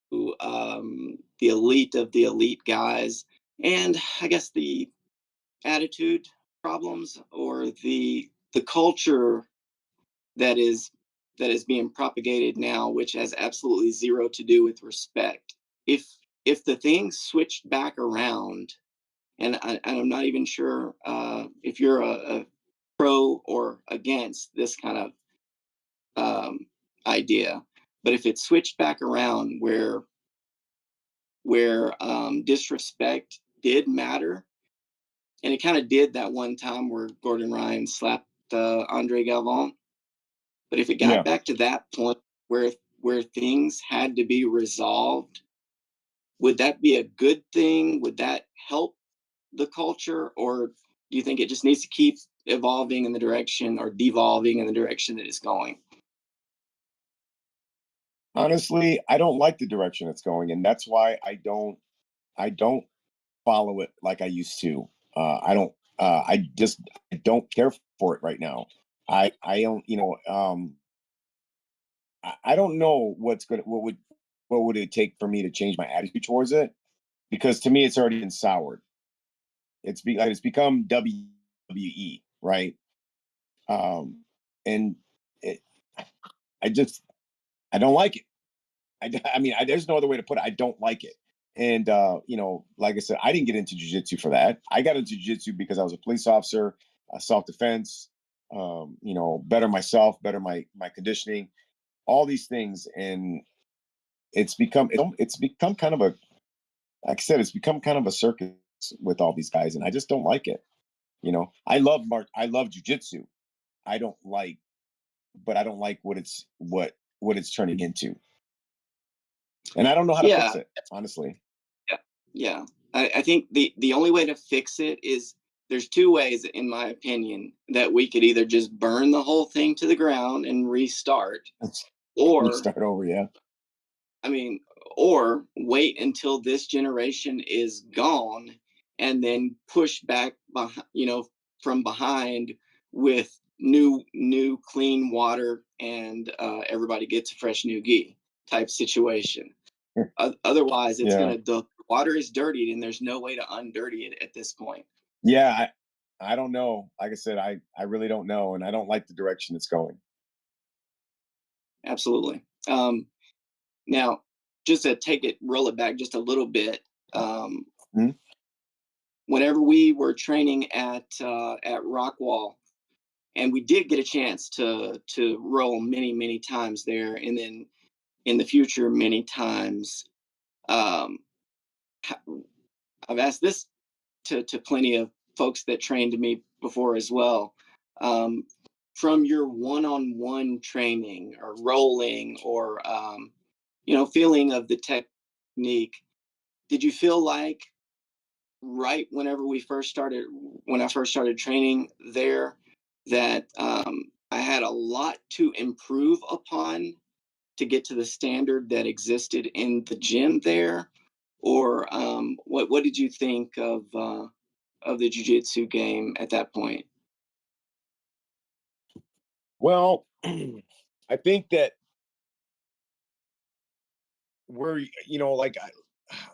the elite of the elite guys, and I guess the attitude problems, or the culture that is being propagated now, which has absolutely zero to do with respect. If the thing switched back around, and I'm not even sure if you're a pro or against this kind of idea, but if it switched back around where disrespect did matter, and it kind of did that one time where Gordon Ryan slapped Andre Galvin. But if it got
Yeah.
back to that point where things had to be resolved, would that be a good thing? Would that help the culture, or do you think it just needs to keep evolving in the direction, or devolving in the direction that it's going?
Honestly, I don't like the direction it's going, and that's why I don't follow it like I used to. I don't. I don't care for it right now. I don't. I don't know what would it take for me to change my attitude towards it, because to me it's already been soured. It's become WWE, right? And it, I just I don't like it. I mean, there's no other way to put it. I don't like it. And like I said, I didn't get into jujitsu for that. I got into jujitsu because I was a police officer, self defense, better myself, better my conditioning, all these things, and it's become kind of a like I said, it's become kind of a circus with all these guys, and I just don't like it. I love jujitsu. I don't like, but I don't like what it's turning into, and I don't know how to
Yeah,
fix it, honestly.
yeah. I think the only way to fix it is, there's two ways, in my opinion, that we could either just burn the whole thing to the ground and restart,
You
or
start over, yeah.
I mean, or wait until this generation is gone, and then push back behind, from behind, with new clean water, and everybody gets a fresh new gi type situation. Otherwise, it's
Yeah.
gonna the water is dirtied, and there's no way to undirty it at this point.
Yeah, I don't know. Like I said, I really don't know, and I don't like the direction it's going.
Absolutely. Now, just to roll it back just a little bit.
Mhm.
Whenever we were training at Rockwall, and we did get a chance to roll many times there, and then in the future many times. Um, I've asked this to plenty of folks that trained me before as well. Um, from your one-on-one training, or rolling, or feeling of the technique, did you feel like, right whenever when I first started training there, that I had a lot to improve upon to get to the standard that existed in the gym there? Or what did you think of of the jiu-jitsu game at that point?
Well, I think that we're, like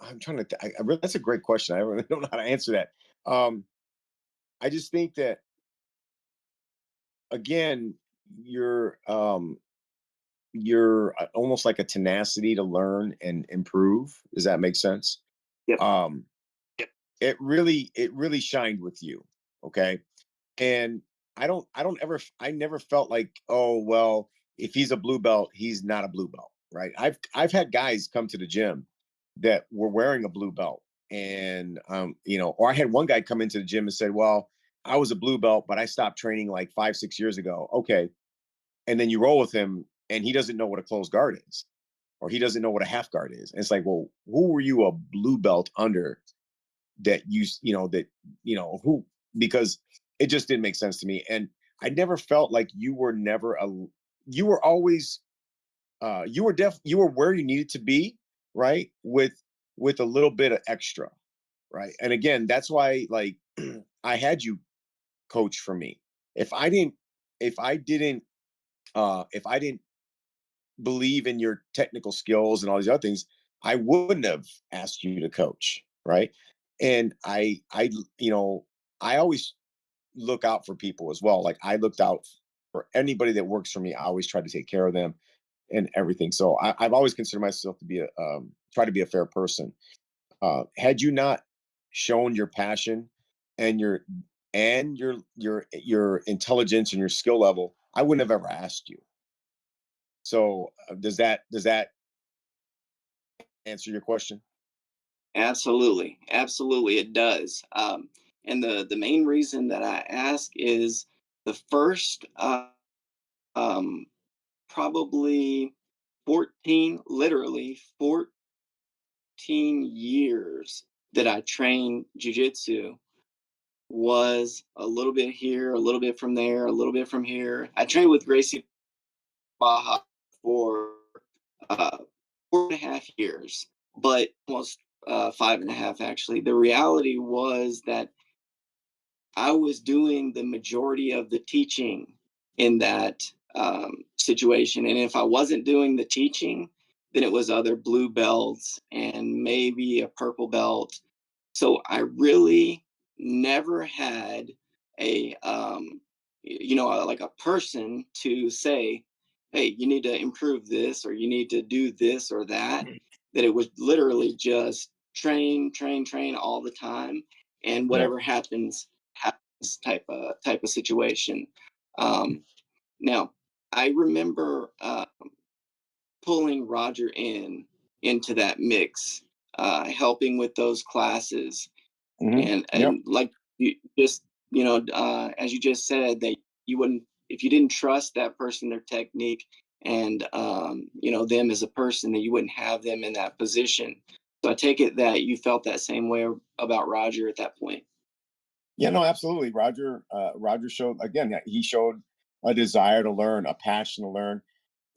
I'm trying to. I really, that's a great question. I really don't know how to answer that. I just think that again, you're almost like a tenacity to learn and improve. Does that make sense?
Yep.
Um, it really shined with you. Okay. And I never felt like, oh, well, if he's a blue belt, he's not a blue belt. Right. I've had guys come to the gym that were wearing a blue belt. And or I had one guy come into the gym and said, well, I was a blue belt, but I stopped training like 5, 6 years ago. Okay. And then you roll with him and he doesn't know what a closed guard is, or he doesn't know what a half guard is. And it's like, well, who were you a blue belt under that who, because it just didn't make sense to me. And I never felt like you were you were always, you were where you needed to be, right? With a little bit of extra, right? And again, that's why, like, I had you coach for me. If I didn't, if I didn't, if I didn't believe in your technical skills and all these other things, I wouldn't have asked you to coach, right? And I always look out for people as well. Like, I looked out for anybody that works for me. I always try to take care of them and everything. So I've always considered myself to be try to be a fair person. Had you not shown your passion and your intelligence and your skill level, I wouldn't have ever asked you. So does that answer your question?
Absolutely, absolutely, it does. And the main reason that I ask is the first um, probably 14, literally 14 years that I trained jujitsu was a little bit here, a little bit from there, a little bit from here. I trained with Gracie Baja for uh, 4.5 years, but almost 5.5 actually. The reality was that I was doing the majority of the teaching in that situation. And if I wasn't doing the teaching, then it was other blue belts and maybe a purple belt. So I really never had a, like a person to say, hey, you need to improve this or you need to do this or that. That it was literally just train, train, train all the time. And
Yeah.
whatever happens, type of situation. Now, I remember pulling Roger into that mix, helping with those classes, and
Yep.
like you just as you just said that you wouldn't if you didn't trust that person, their technique, and them as a person, that you wouldn't have them in that position. So I take it that you felt that same way about Roger at that point.
Yeah, no, absolutely. Roger showed, again, yeah, he showed a desire to learn, a passion to learn.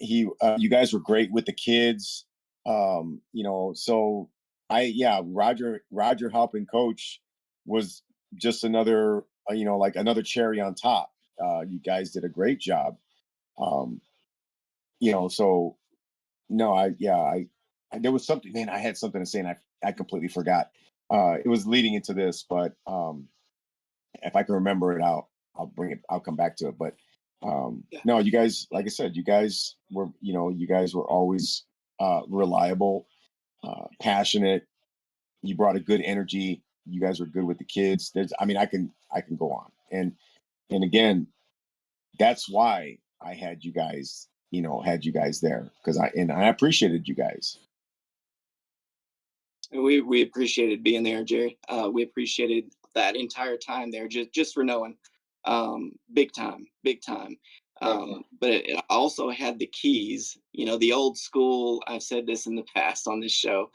You guys were great with the kids. So Roger helping coach was just another, like another cherry on top. You guys did a great job. Um, so no, there was something, man, I had something to say and I completely forgot. It was leading into this, but if I can remember it, I'll come back to it. But
Yeah.
no, you guys, like I said, you guys were always reliable, passionate. You brought a good energy. You guys were good with the kids. I can go on. And again, that's why I had you guys, there, because I appreciated you guys.
We appreciated being there, Jerry. We appreciated that entire time there, just for knowing, big time, big time. But it also had the keys. The old school. I've said this in the past on this show,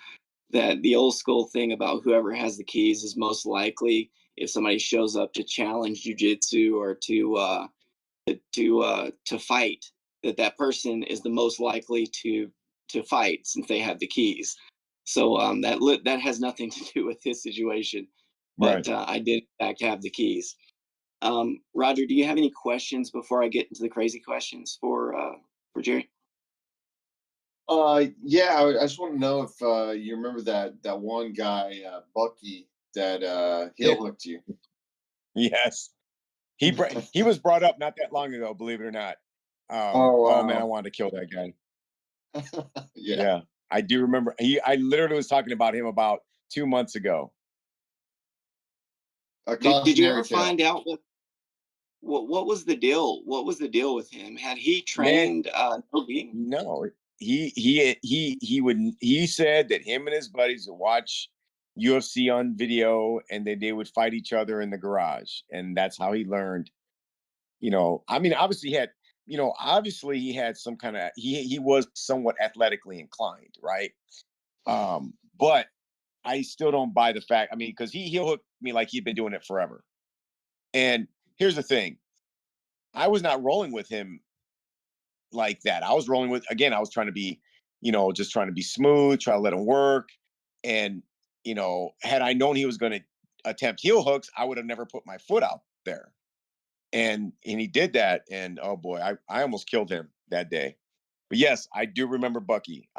that the old school thing about whoever has the keys is most likely, if somebody shows up to challenge jujitsu or to fight, that person is the most likely to fight since they have the keys. So that has nothing to do with this situation. but I did in fact have the keys. Roger, do you have any questions before I get into the crazy questions for Jerry?
Yeah, I just want to know if you remember that one guy, Bucky, that heel hooked you.
Yes, he was brought up not that long ago, believe it or not.
Oh, wow.
Oh man, I wanted to kill that guy.
Yeah,
I do remember. I literally was talking about him about 2 months ago.
a
Did you ever
cautionary tale.
find out what was the deal? What was the deal with him? Had he
Man,
trained Nogi?
no, he said that him and his buddies would watch UFC on video and then they would fight each other in the garage, and that's how he learned. I mean, obviously he had some kind of he was somewhat athletically inclined, right? But I still don't buy the fact. I mean, because he'll hook me like he'd been doing it forever. And here's the thing: I was not rolling with him like that. I was rolling with, again, I was trying to be, just trying to be smooth, try to let him work. And, had I known he was going to attempt heel hooks, I would have never put my foot out there. And he did that. And oh boy, I almost killed him that day. But yes, I do remember Bucky.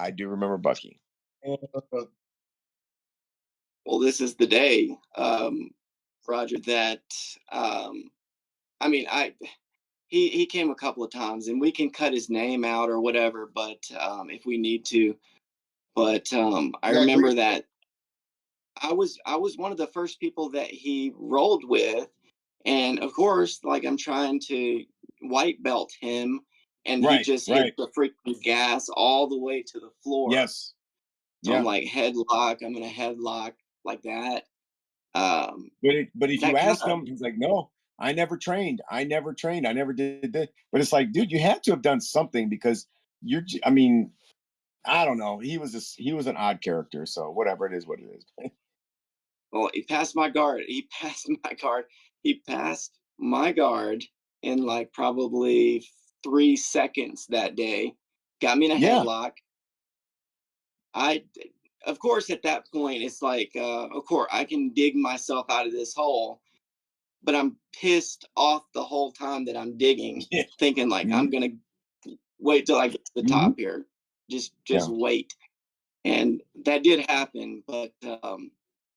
Well, this is the day, Roger. That I mean, he came a couple of times, and we can cut his name out or whatever, but if we need to. But I remember that I was one of the first people that he rolled with, and of course, like I'm trying to white belt him, and he just hit the freaking gas all the way to the floor.
Yes.
So I'm like, headlock. I'm gonna headlock like that.
But if you ask him, he's like, no, I never trained. I never did this. But it's like, dude, you had to have done something because I mean, I don't know. He was an odd character. So whatever it is, what it is.
Well, he passed my guard. He passed my guard in like probably 3 seconds that day. Got me in a headlock. Of course, at that point, it's like, of course, I can dig myself out of this hole, but I'm pissed off the whole time that I'm digging, thinking like, I'm gonna wait till I get to the top here. Just wait. And that did happen, but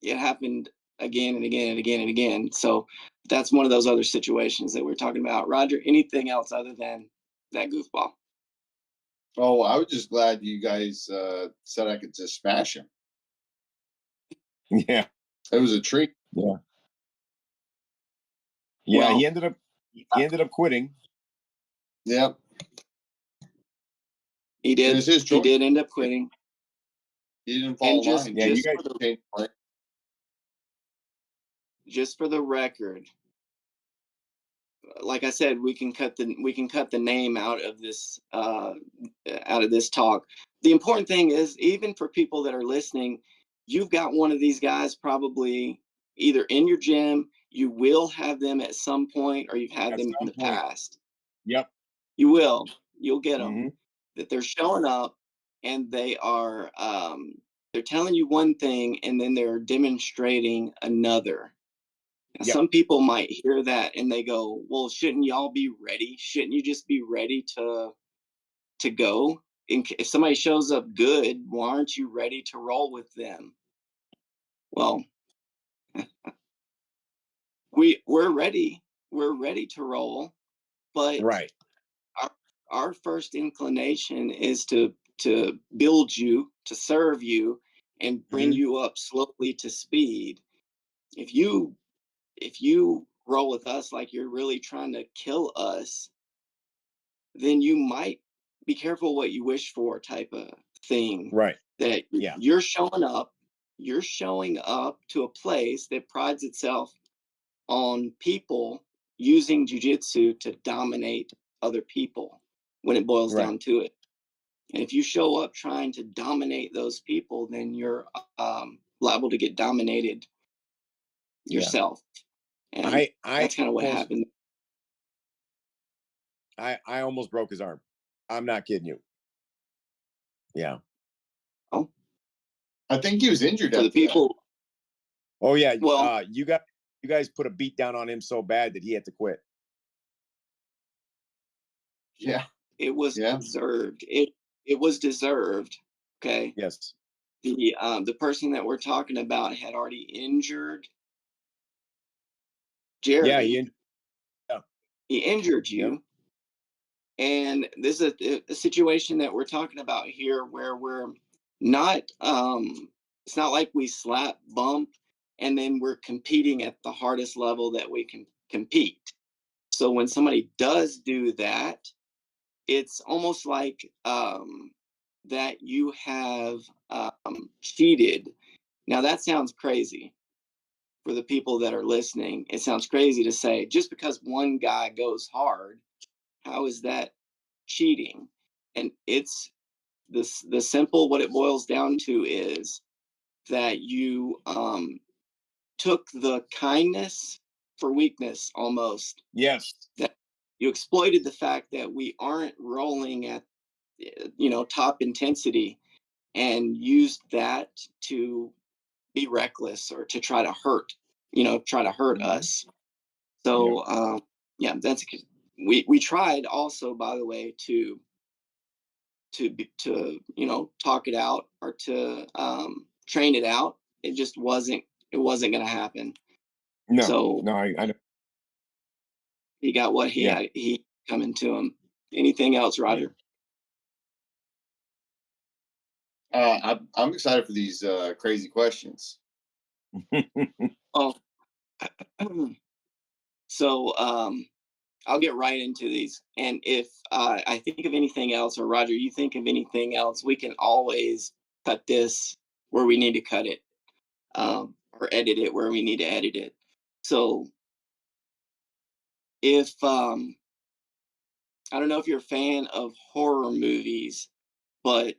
it happened again and again and again and again. So that's one of those other situations that we're talking about. Roger, anything else other than that goofball?
Oh, I was just glad you guys said I could just smash him.
Yeah.
It was a treat.
Yeah. Yeah, well, he ended up quitting.
Yep.
He did. He did end up quitting.
He didn't fall in line.
Yeah,
just for the record, like I said, we can cut the name out of this talk. The important thing is, even for people that are listening, you've got one of these guys probably either in your gym, you will have them at some point, or you've had them in the past.
Yep.
You'll get them. That they're showing up and they are they're telling you one thing and then they're demonstrating another. Now, some people might hear that and they go, well, shouldn't y'all be ready? Shouldn't you just be ready to go? If somebody shows up good, why aren't you ready to roll with them? Well, we're ready. We're ready to roll, but our first inclination is to build you, to serve you, and bring you up slowly to speed. If you roll with us like you're really trying to kill us, then you might be careful what you wish for type of thing.
Right.
That you're showing up to a place that prides itself on people using jiu-jitsu to dominate other people when it boils down to it. And if you show up trying to dominate those people, then you're liable to get dominated yourself. And that's kind of what happened.
I almost broke his arm. I'm not kidding you. Yeah.
Oh,
I think he was injured.
For the people,
Oh yeah.
Well,
You guys put a beat down on him so bad that he had to quit.
Yeah.
it was
Yeah.
deserved. It was deserved. Okay.
Yes.
The person that we're talking about had already injured Jerry.
Yeah.
He injured you.
Yep.
And this is a situation that we're talking about here where we're not it's not like we slap bump and then we're competing at the hardest level that we can compete. So when somebody does do that, it's almost like that you have cheated. Now that sounds crazy for the people that are listening. It sounds crazy to say just because one guy goes hard, how is that cheating? And it's the simple, what it boils down to is that you took the kindness for weakness almost.
Yes.
That you exploited the fact that we aren't rolling at top intensity and used that to be reckless or to try to hurt us. So yeah, we tried also, by the way, to talk it out or to train it out. It just wasn't going to happen. So
I
he got what he coming to him. Anything else, Roger?
I'm excited for these crazy questions.
Oh, so I'll get right into these. And if I think of anything else, or Roger, you think of anything else, we can always cut this where we need to cut it, or edit it where we need to edit it. So if I don't know if you're a fan of horror movies, but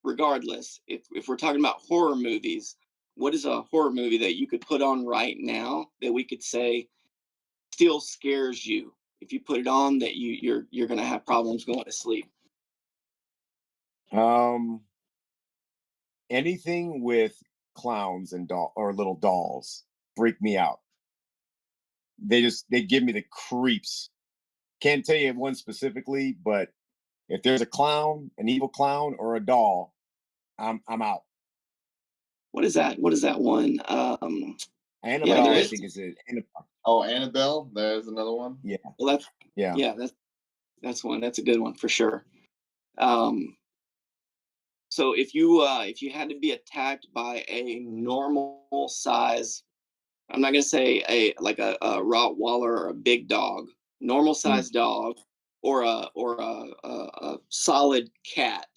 regardless, if we're talking about horror movies, what is a horror movie that you could put on right now that we could say still scares you? If you put it on, that you're going to have problems going to sleep.
Anything with clowns and little dolls freak me out. They give me the creeps. Can't tell you one specifically, but if there's a clown, an evil clown, or a doll, I'm out.
What is that? What is that one?
Annabelle, I think is it.
Oh, Annabelle, there's another one.
Yeah.
Well, that's one. That's a good one for sure. So if you had to be attacked by a normal size, I'm not gonna say a Rottweiler or a big dog, normal size dog, or a solid cat,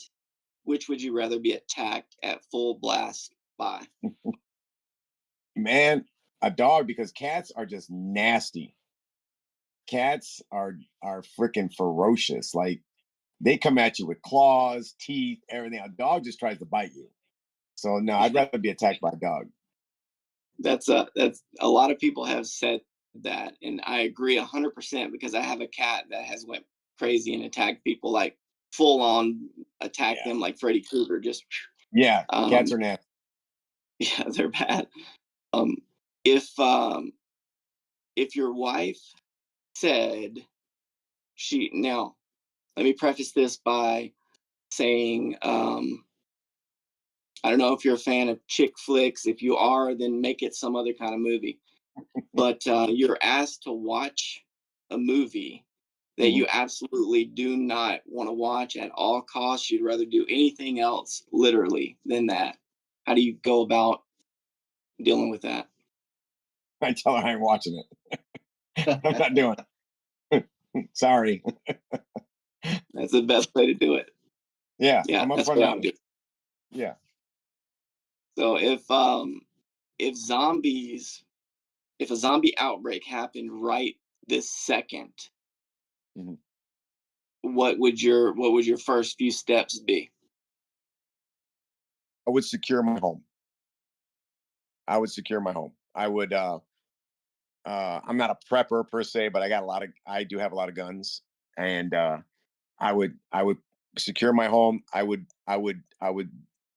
which would you rather be attacked at full blast by?
Man, a dog, because cats are just nasty. Cats are freaking ferocious. Like, they come at you with claws, teeth, everything. A dog just tries to bite you. So no, I'd rather be attacked by a dog.
That's a lot of people have said that, and I agree 100% because I have a cat that has went crazy and attacked people, like full on attack them like Freddy Krueger. Just
cats are nasty.
Yeah, they're bad. If your wife said now, let me preface this by saying I don't know if you're a fan of Chickflix. If you are, then make it some other kind of movie. But you're asked to watch a movie that you absolutely do not want to watch at all costs. You'd rather do anything else, literally, than that. How do you go about dealing with that?
I tell her I ain't watching it. I'm not doing it. Sorry.
That's the best way to do it.
Yeah,
I'm
upfront about it. Yeah.
So if a zombie outbreak happened right this second, what would your first few steps be?
I would secure my home. I would I'm not a prepper per se, but I do have a lot of guns, and I would secure my home. I would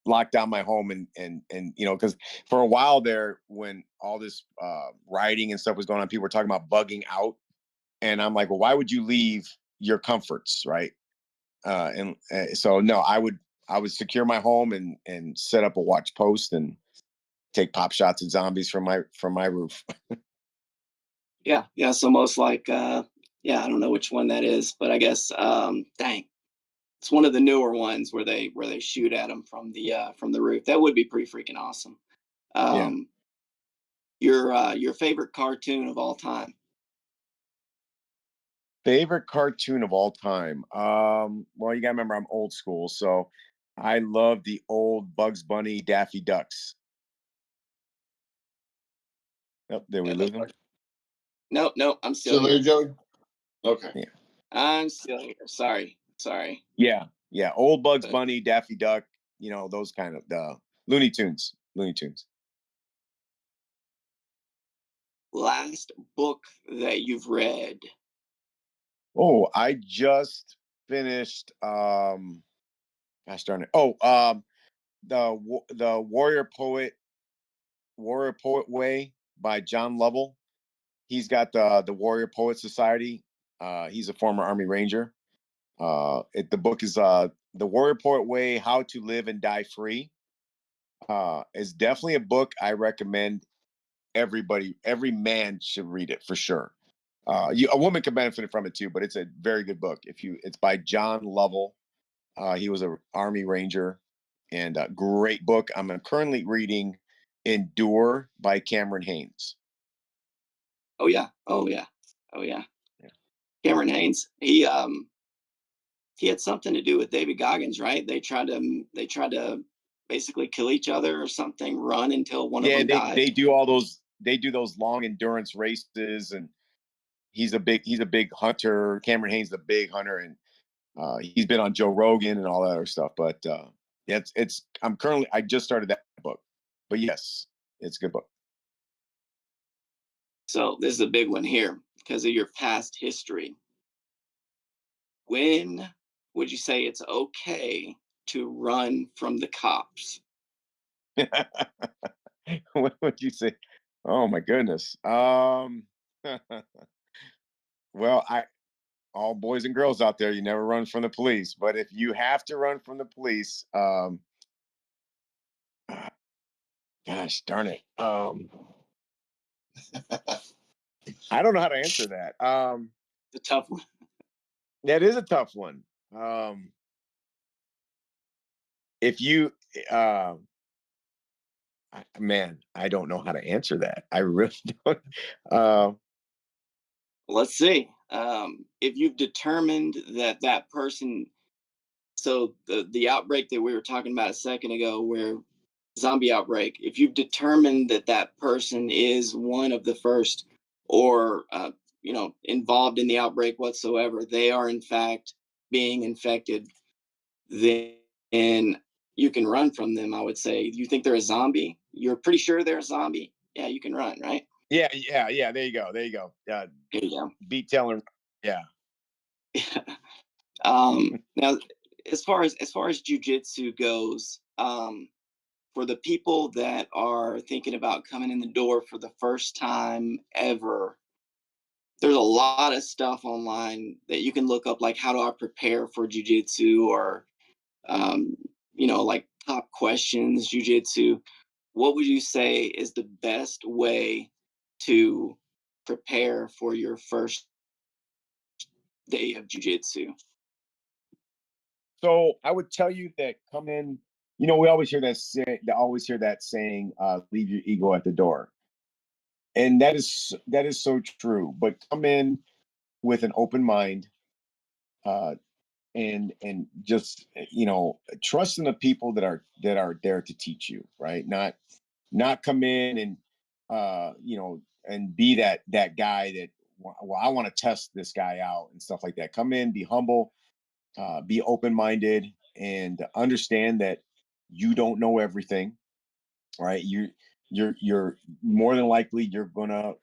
lock down my home and because for a while there, when all this rioting and stuff was going on, people were talking about bugging out, and I'm like, well, why would you leave your comforts, right? So no, I would secure my home and set up a watch post and take pop shots at zombies from my roof.
Yeah. So most like, I don't know which one that is, but I guess, dang, it's one of the newer ones where they shoot at them from the roof. That would be pretty freaking awesome.
Yeah.
Your favorite cartoon of all time?
Favorite cartoon of all time. Well, you gotta remember I'm old school, so I love the old Bugs Bunny, Daffy Ducks. Oh, did we lose them?
Nope. I'm still
Still
here.
there, Joey? Okay.
Yeah.
I'm still here. Sorry.
Yeah. Old Bugs
But
Bunny, Daffy Duck. Those kind of Looney Tunes.
last book that you've read?
Oh, I just finished. Gosh darn it. Oh, the Warrior Poet Way by John Lovell. He's got the Warrior Poet Society. He's a former Army Ranger. The book is The Warrior Poet Way: How to Live and Die Free. It's definitely a book I recommend every man should read it for sure. A woman can benefit from it too, but it's a very good book. It's by John Lovell. He was an Army Ranger, and a great book. I'm currently reading Endure by Cameron Haynes.
Oh yeah.
Yeah.
Cameron Haynes. He had something to do with David Goggins, right? They tried to basically kill each other or something, run until one of
Yeah,
them died.
they do all those. They do those long endurance races, and he's a big hunter. Cameron Haynes is a big hunter, and he's been on Joe Rogan and all that other stuff. But I just started that book, but yes, it's a good book.
So this is a big one here because of your past history. When would you say it's okay to run from the cops?
What would you say? Oh my goodness. Well, all boys and girls out there, you never run from the police. But if you have to run from the police, gosh darn it. I don't know how to answer that.
It's a tough one.
That is a tough one. If you, man, I don't know how to answer that. I really don't.
Let's see. If you've determined that person, so the outbreak that we were talking about a second ago, where zombie outbreak, if you've determined that person is one of the first or involved in the outbreak whatsoever, they are in fact being infected, then you can run from them. I would say, you think they're a zombie, you're pretty sure they're a zombie, yeah, you can run, right?
Yeah. There you go.
There you go.
Beat telling. Yeah.
Now, as far as jujitsu goes, for the people that are thinking about coming in the door for the first time ever, there's a lot of stuff online that you can look up, like how do I prepare for jujitsu, or like top questions jujitsu. What would you say is the best way to prepare for your first day of jujitsu?
So I would tell you that come in. We always hear that saying, "Leave your ego at the door," and that is so true. But come in with an open mind, uh, and just trust in the people that are there to teach you, right? Not come in and and be that guy that, well, I want to test this guy out and stuff like that. Come in, be humble, be open-minded, and understand that you don't know everything, right? You're more than likely you're gonna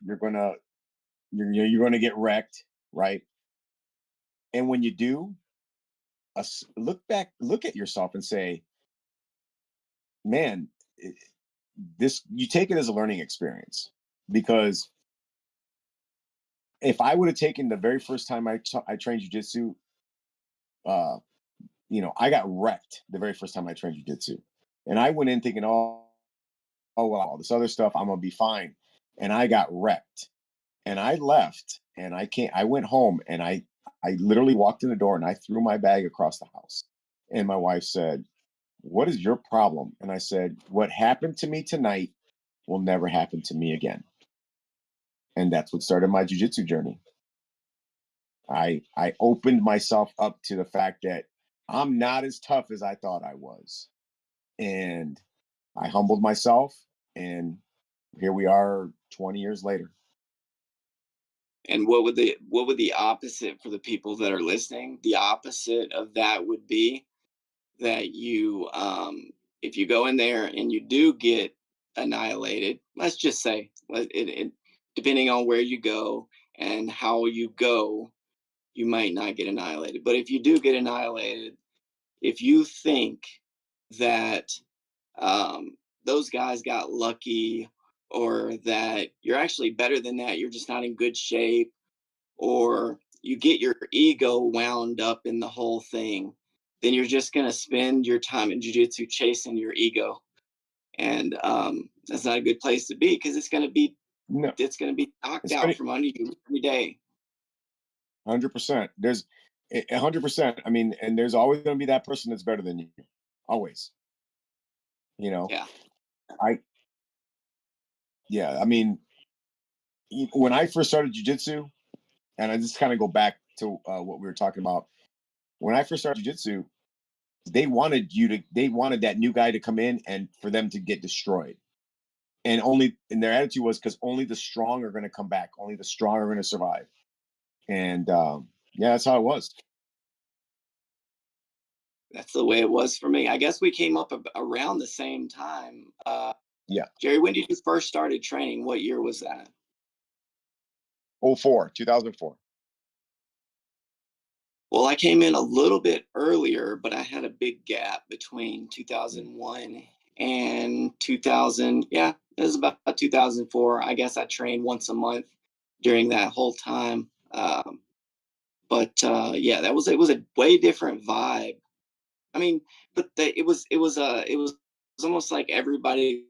get wrecked, right? And when you do, look at yourself and say, man, you take it as a learning experience, because if I would have taken the very first time I trained jiu-jitsu, I got wrecked the very first time I trained jiu-jitsu. And I went in thinking, oh well, all this other stuff, I'm gonna be fine. And I got wrecked. And I left, and I went home, and I literally walked in the door and I threw my bag across the house. And my wife said, "What is your problem?" And I said, "What happened to me tonight will never happen to me again." And that's what started my jiu-jitsu journey. I opened myself up to the fact that I'm not as tough as I thought I was. And I humbled myself, and here we are 20 years later.
And what would the opposite for the people that are listening? The opposite of that would be that you, if you go in there and you do get annihilated, let's just say, depending on where you go and how you go, you might not get annihilated. But if you do get annihilated, if you think that those guys got lucky, or that you're actually better than that, you're just not in good shape, or you get your ego wound up in the whole thing, then you're just going to spend your time in jiu-jitsu chasing your ego. And that's not a good place to be, because it's going to be knocked out from under you every day.
100%. There's 100%. I mean, and there's always going to be that person that's better than you. Always.
Yeah.
I mean, when I first started jiu-jitsu, and I just kind of go back to what we were talking about. When I first started jiu-jitsu, they wanted that new guy to come in and for them to get destroyed. And their attitude was, because only the strong are going to come back. Only the strong are going to survive. And that's how it was.
That's the way it was for me. I guess we came up around the same time.
Yeah.
Jerry, when did you first started training? What year was that?
2004.
Well, I came in a little bit earlier, but I had a big gap between 2001 and 2000. Yeah, it was about 2004. I guess I trained once a month during that whole time. But it was a way different vibe. I mean, but it was almost like everybody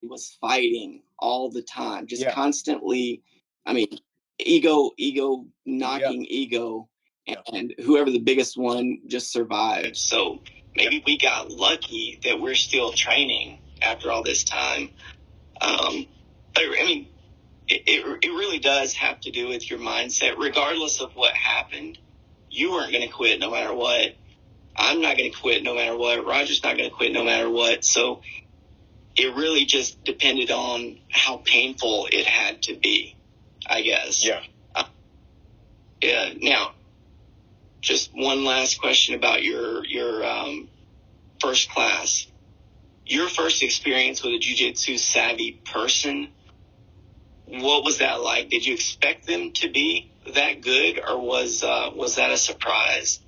was fighting all the time, just constantly. I mean, ego knocking ego, and whoever the biggest one just survived. So maybe we got lucky that we're still training after all this time. But I mean, it really does have to do with your mindset. Regardless of what happened, you weren't going to quit no matter what. I'm not going to quit no matter what. Roger's not going to quit no matter what. So it really just depended on how painful it had to be, I guess.
Yeah.
Yeah. Now, just one last question about your first class. Your first experience with a jiu-jitsu savvy person, what was that like? Did you expect them to be that good, or was that a surprise?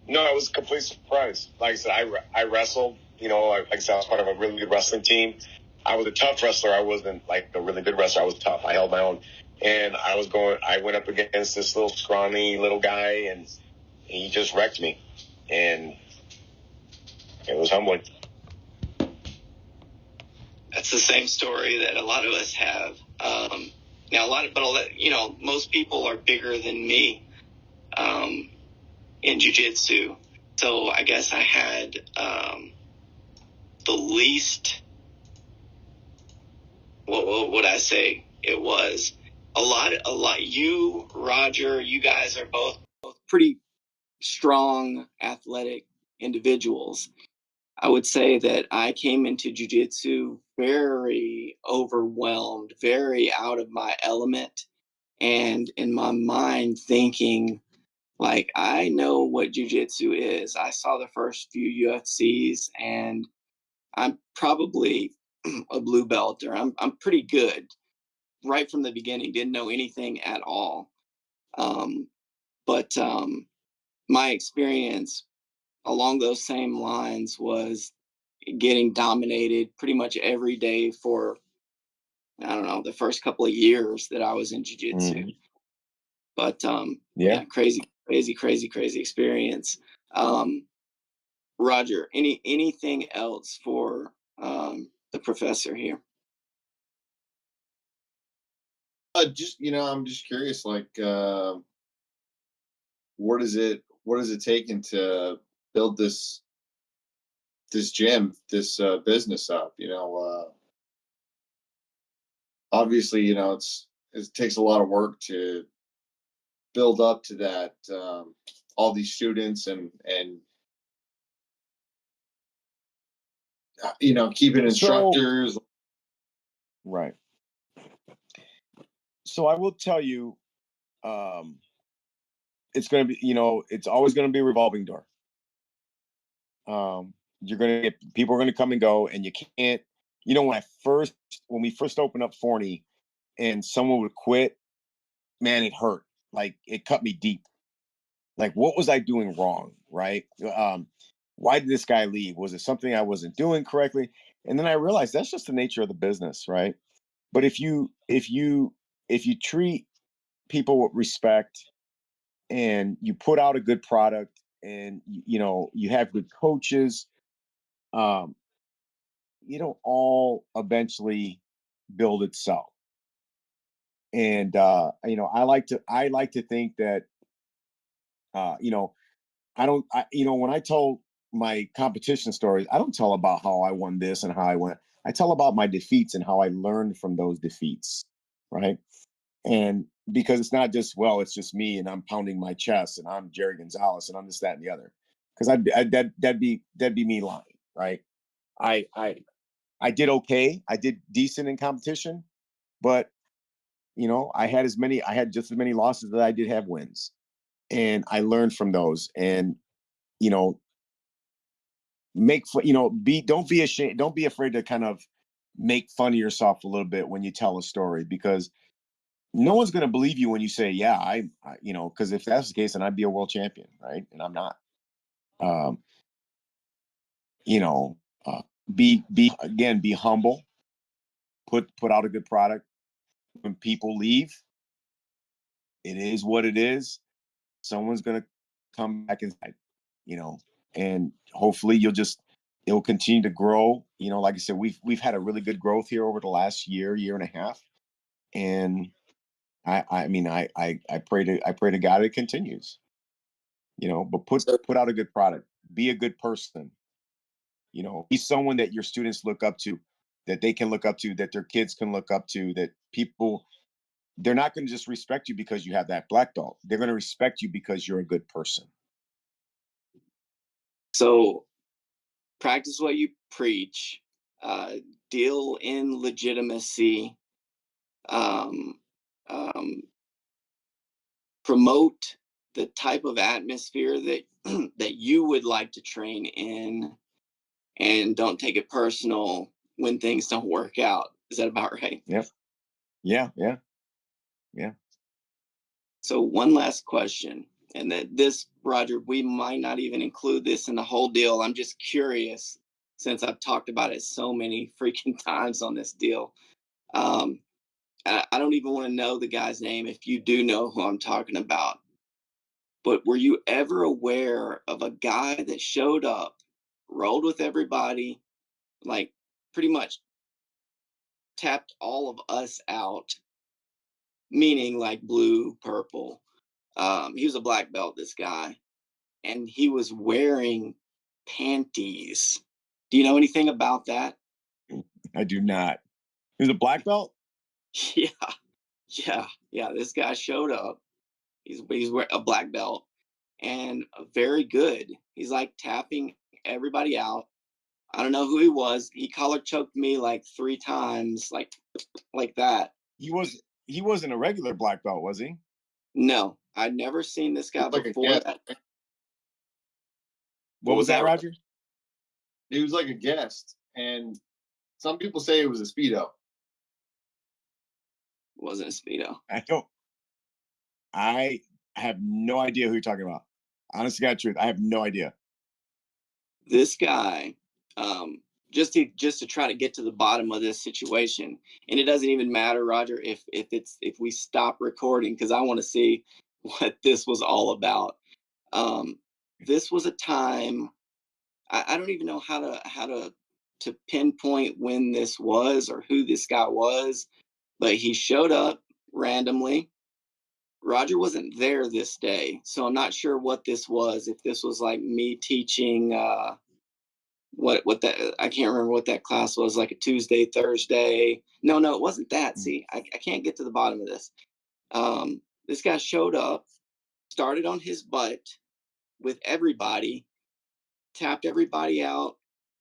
No, it was a complete surprise. Like I said, I wrestled. Like I said, I was part of a really good wrestling team. I was a tough wrestler. I wasn't like a really good wrestler. I was tough. I held my own. And I went up against this little scrawny little guy, and he just wrecked me. And it was humbling.
That's the same story that a lot of us have. Now, most people are bigger than me in jiu-jitsu. So I guess I had the least, what would I say? It was a lot. You, Roger, you guys are both pretty strong, athletic individuals. I would say that I came into jiu-jitsu very overwhelmed, very out of my element, and in my mind thinking, like, I know what jiu-jitsu is. I saw the first few UFCs, and I'm probably a blue belt, or I'm pretty good right from the beginning. Didn't know anything at all. But my experience along those same lines was getting dominated pretty much every day for, I don't know, the first couple of years that I was in jiu-jitsu. But yeah, crazy experience. Roger, anything else for the professor here?
Just I'm just curious, like, what is it taking to build this gym, this business up? Obviously, it takes a lot of work to build up to that. All these students and keeping instructors.
Right. So I will tell you, it's going to be, it's always going to be a revolving door. You're going to get, people are going to come and go, and you can't, when we first opened up Forney and someone would quit, man, it hurt. Like, it cut me deep. Like, what was I doing wrong? Right. Why did this guy leave? Was it something I wasn't doing correctly? And then I realized that's just the nature of the business. Right. But if you treat people with respect, and you put out a good product, and you have good coaches, all eventually build itself. And I like to think that when I told my competition stories, I don't tell about how I won this and how I went. I tell about my defeats and how I learned from those defeats, right? And because it's not just, well, it's just me and I'm pounding my chest and I'm Jerry Gonzalez and I'm this, that, and the other. Because that'd be me lying, right? I did okay. I did decent in competition, but I had just as many losses that I did have wins, and I learned from those. And don't be ashamed. Don't be afraid to kind of make fun of yourself a little bit when you tell a story, because no one's going to believe you when you say, yeah, because if that's the case, then I'd be a world champion, right? And I'm not. Be humble, put out a good product. When people leave, it is what it is. Someone's going to come back inside, and hopefully it'll continue to grow. Like I said, we've had a really good growth here over the last year and a half. And I pray to God it continues, but put out a good product, be a good person, be someone that your students look up to, that they can look up to, that their kids can look up to, that they're not going to just respect you because you have that black belt. They're going to respect you because you're a good person.
So practice what you preach, deal in legitimacy, promote the type of atmosphere that that you would like to train in, and don't take it personal when things don't work out. Is that about right?
Yep. Yeah.
So one last question, and that this, Roger, we might not even include this in the whole deal. I'm just curious, since I've talked about it so many freaking times on this deal. I don't even want to know the guy's name if you do know who I'm talking about. But were you ever aware of a guy that showed up, rolled with everybody, like pretty much tapped all of us out, meaning like blue, purple? He was a black belt, this guy, and he was wearing panties. Do you know anything about that?
I do not. He was a black belt?
Yeah. This guy showed up. He's wearing a black belt and very good. He's like tapping everybody out. I don't know who he was. He collar choked me like 3 times, like that.
He wasn't a regular black belt, was he?
No, I'd never seen this guy before that.
What was that, Roger?
He was like a guest, and some people say it was a Speedo.
It wasn't a Speedo.
I have no idea who you're talking about. Honest to God truth, I have no idea.
This guy just to try to get to the bottom of this situation. And it doesn't even matter, Roger, if we stop recording, because I want to see what this was all about. This was a time, I don't even know how to pinpoint when this was or who this guy was, but he showed up randomly. Roger wasn't there this day, so I'm not sure what this was. If this was like me teaching, what that, I can't remember what that class was, like a Tuesday, Thursday. No, it wasn't that. See, I can't get to the bottom of this. This guy showed up, started on his butt with everybody, tapped everybody out.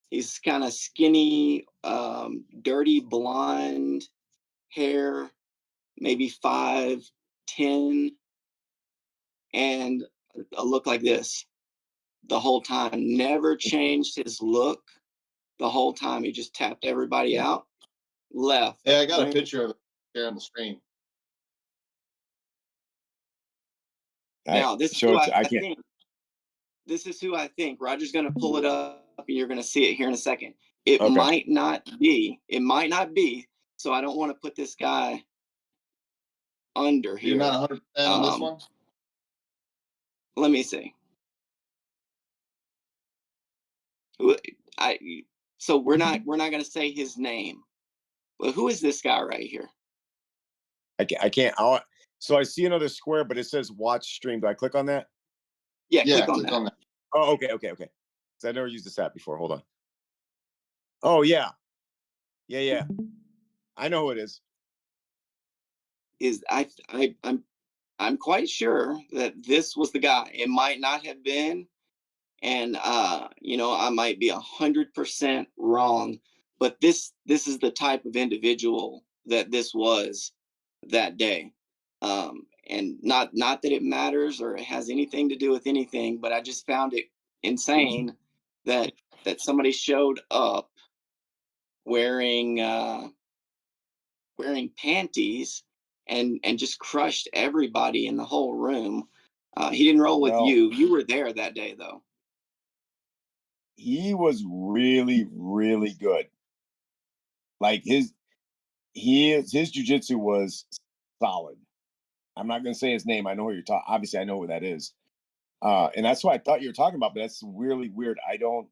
He's kind of skinny, dirty blonde hair, maybe 5'10", and a look like this the whole time. Never changed his look the whole time. He just tapped everybody out, left.
Yeah, I got a picture of it there on the screen.
Now, this is who I think. This is who I think. Roger's going to pull it up, and you're going to see it here in a second. It might not be. It might not be. So I don't want to put this guy under here.
You're not 100% on this one?
Let me see. So we're not going to say his name. Well, who is this guy right here?
I can't. So I see another square, but it says watch stream. Do I click on that?
Yeah, click on that.
Oh, okay. So I never used this app before. Hold on. Oh yeah. I know who it is.
I'm quite sure that this was the guy. It might not have been, and I might be 100% wrong, but this is the type of individual that this was that day. And not that it matters or it has anything to do with anything, but I just found it insane that somebody showed up wearing panties and just crushed everybody in the whole room. He didn't roll with you. You were there that day, though.
He was really, really good. Like his jiu-jitsu was solid. I'm not going to say his name. I know who you're talking. Obviously, I know who that is. And that's what I thought you were talking about, but that's really weird. I don't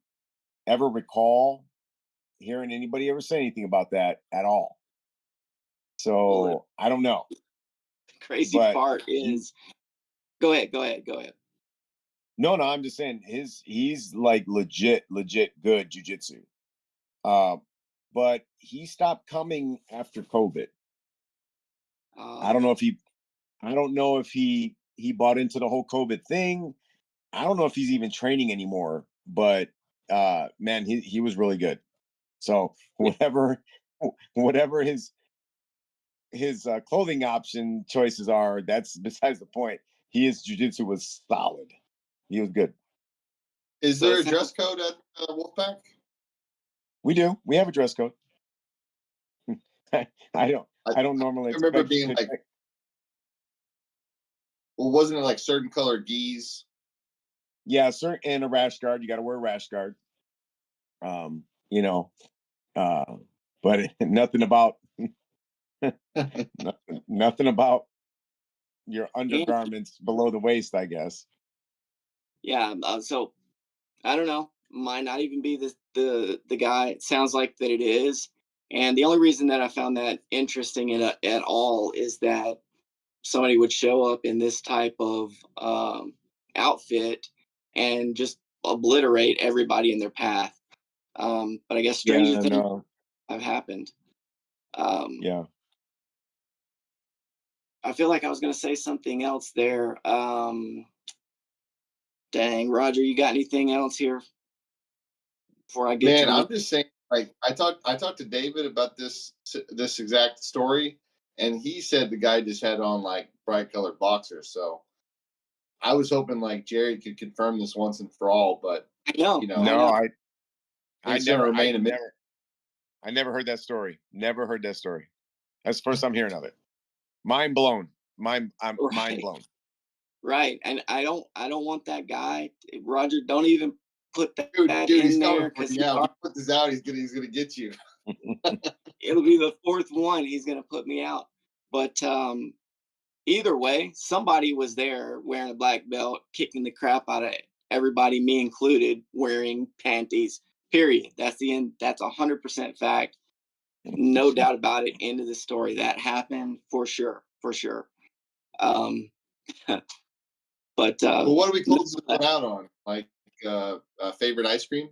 ever recall hearing anybody ever say anything about that at all. So I don't know.
The crazy part is, go ahead.
No, I'm just saying he's like legit good jiu-jitsu. But he stopped coming after COVID. I don't know if he bought into the whole COVID thing. I don't know if he's even training anymore, but man, he was really good. So whatever his clothing option choices are, that's besides the point. His jiu-jitsu was solid. He was good.
Is there a dress code at Wolfpack?
We do. We have a dress code. I don't normally.
I remember being like, well, wasn't it like certain color gis?
Yeah, certain, and a rash guard. You got to wear a rash guard. But nothing about nothing about your undergarments below the waist, I guess.
Yeah. So I don't know. Might not even be the guy. It sounds like that it is. And the only reason that I found that interesting at all is that somebody would show up in this type of outfit and just obliterate everybody in their path. But I guess stranger things have happened.
Yeah.
I feel like I was going to say something else there. Dang, Roger, you got anything else here before I get?
Man, I'm just saying. Like I talked to David about this exact story, and he said the guy just had on like bright colored boxers. So I was hoping like Jared could confirm this once and for all, but
I know.
I never heard that story. Never heard that story. That's the first I'm hearing of it. Mind blown. Mind blown.
Right, and I don't want that guy. Roger, don't even put that
Dude, he's
in
coming
there
for
because
you. Yeah, if you put this out, he's gonna get you.
it'll be the fourth one. He's gonna put me out. But either way, somebody was there wearing a black belt, kicking the crap out of everybody, me included, wearing panties. Period. That's the end. That's 100% fact. No doubt about it. End of the story. That happened for sure. For sure. But
Well, what are we closing it out on? Like favorite ice cream?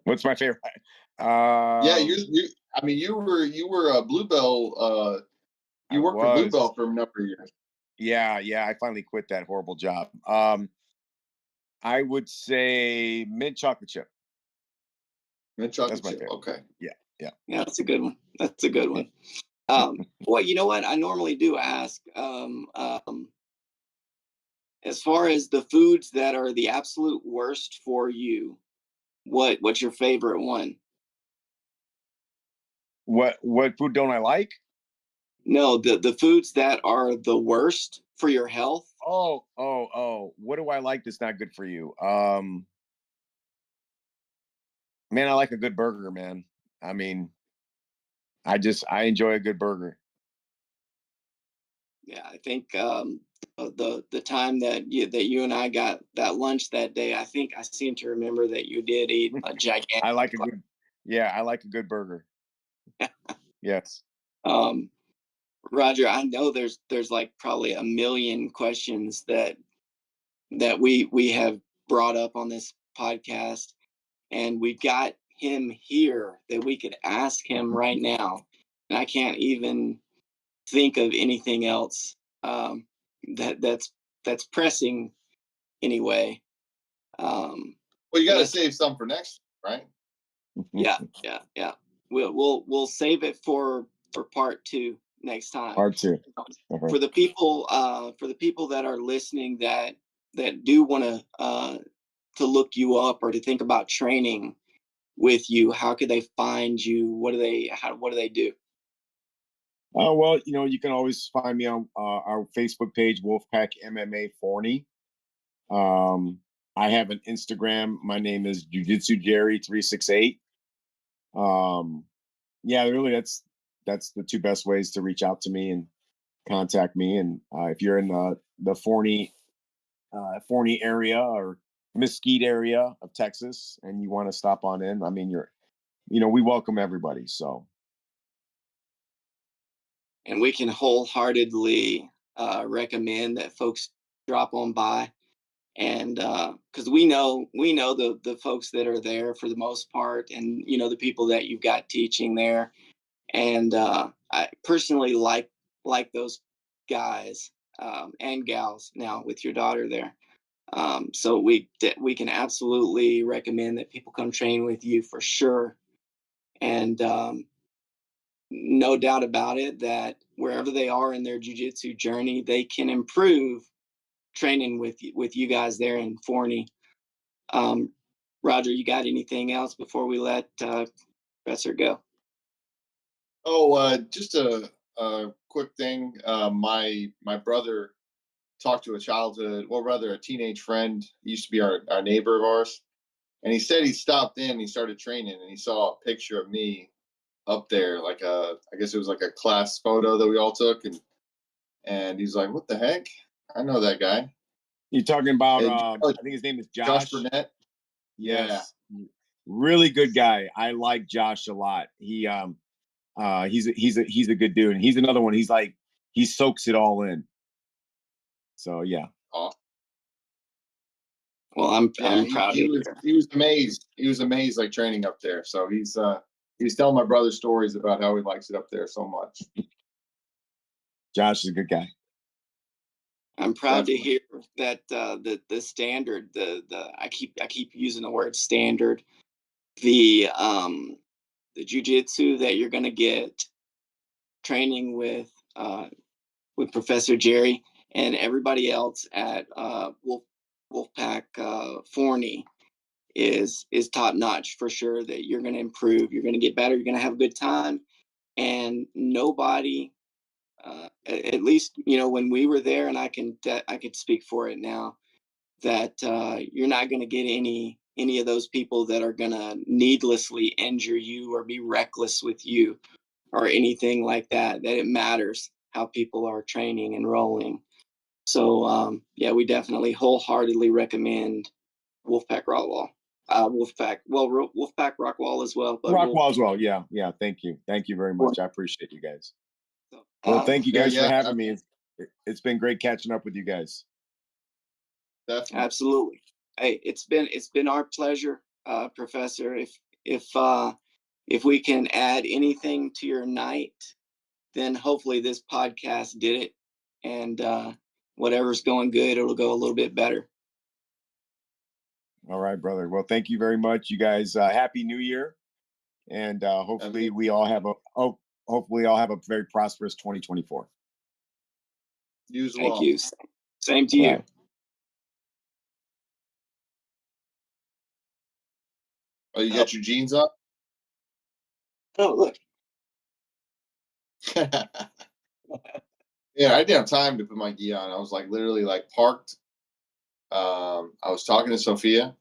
What's my favorite?
Yeah, you. I mean, you were a blue belt. You worked for blue belt for a number of years.
Yeah. I finally quit that horrible job. I would say mint chocolate chip.
Mint chocolate
That's my
chip.
favorite.
Okay.
Yeah.
that's a good one. That's a good one. Well, you know what? I normally do ask, as far as the foods that are the absolute worst for you, what's your favorite one?
What food don't I like?
No, the foods that are the worst for your health.
Oh. What do I like that's not good for you? Man, I like a good burger, man. I mean, I enjoy a good burger.
Yeah, I think the time that you and I got that lunch that day, I think I seem to remember that you did eat a gigantic.
I like a good burger. Yes.
Roger, I know there's like probably a million questions that we have brought up on this podcast, and we've got him here that we could ask him right now, and I can't even think of anything else that's pressing anyway.
Well, you got to save some for next, right?
Yeah. We'll save it for part 2 next time.
Part 2.
For the people that are listening that do want to look you up or to think about training with you, how could they find you? What do they do?
Well, you can always find me on our Facebook page, Wolfpack MMA Forney. I have an Instagram. My name is Jiu-Jitsu Jerry 368. Yeah, really, that's the two best ways to reach out to me and contact me. And if you're in the Forney area or Mesquite area of Texas and you want to stop on in, I mean, we welcome everybody. So.
And we can wholeheartedly recommend that folks drop on by, and because we know the folks that are there for the most part, and the people that you've got teaching there, and I personally like those guys and gals now with your daughter there. So we can absolutely recommend that people come train with you for sure, and no doubt about it that wherever they are in their jiu-jitsu journey, they can improve training with you guys there in Forney. Roger, you got anything else before we let Professor go?
Oh, just a quick thing. My brother talked to a teenage friend. He used to be our neighbor of ours, and he said he stopped in, he started training, and he saw a picture of me up there, like I guess it was like a class photo that we all took, and he's like, "What the heck? I know that guy."
You're talking about I think his name is Josh
Burnett.
Yes. Yeah. Really good guy. I like Josh a lot. He's a good dude. And he's another one. He soaks it all in. So yeah.
Awesome.
Well, I'm proud.
He was amazed. He was amazed, like training up there. So he's telling my brother stories about how he likes it up there so much.
Josh is a good guy.
I'm proud to hear that the standard, I keep using the word standard, the jiu-jitsu that you're going to get training with Professor Jerry and everybody else at Wolfpack Forney is top notch for sure. That you're going to improve, you're going to get better, you're going to have a good time, and nobody at least, when we were there, and I could speak for it now, that you're not going to get any of those people that are going to needlessly injure you or be reckless with you or anything like that. That it matters how people are training and rolling. So yeah, we definitely wholeheartedly recommend Wolfpack Rockwall. Wolfpack Rockwall as well. But
Rockwall as well. Yeah. Thank you very much. I appreciate you guys. Well, thank you guys for having me. It's been great catching up with you guys.
Definitely.
Absolutely. Hey, it's been our pleasure, Professor. If we can add anything to your night, then hopefully this podcast did it, and whatever's going good, it'll go a little bit better.
All right, brother. Well, thank you very much, you guys. Happy New Year, and hopefully we all have a very prosperous 2024.
You as well.
Thank you. Same to you.
Right.
Oh, you got your jeans up?
Oh, look.
Yeah, I didn't have time to put my gi on. I was like literally like parked. I was talking to Sophia,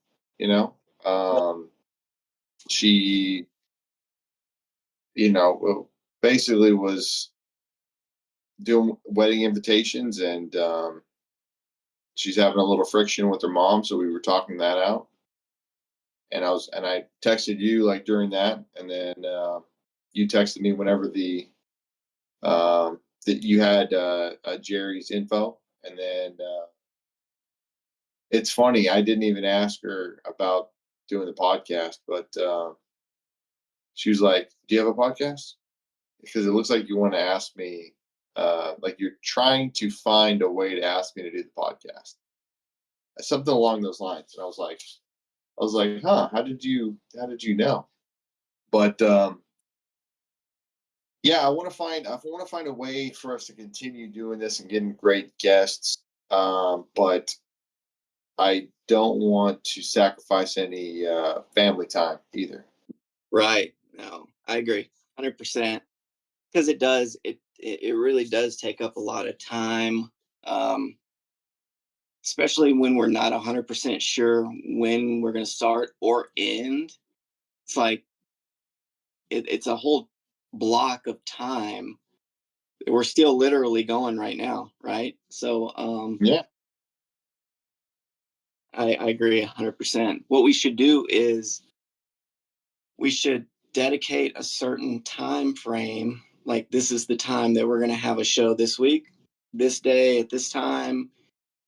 she, basically was doing wedding invitations, and she's having a little friction with her mom, so we were talking that out. And I texted you like during that, and then you texted me whenever that you had Jerry's info, and then it's funny, I didn't even ask her about doing the podcast, but she was like, "Do you have a podcast?" Because it looks like you want to ask me, like you're trying to find a way to ask me to do the podcast, something along those lines. And I was like, "Huh? How did you know?" But yeah, I want to find a way for us to continue doing this and getting great guests. But I don't want to sacrifice any family time either.
Right. No, I agree 100%, because it really does take up a lot of time, especially when we're not 100% sure when we're going to start or end. It's like it's a whole block of time. We're still literally going right now, right? So
Yeah.
I agree 100%. What we should do is we should dedicate a certain time frame. Like, this is the time that we're going to have a show this week, this day at this time,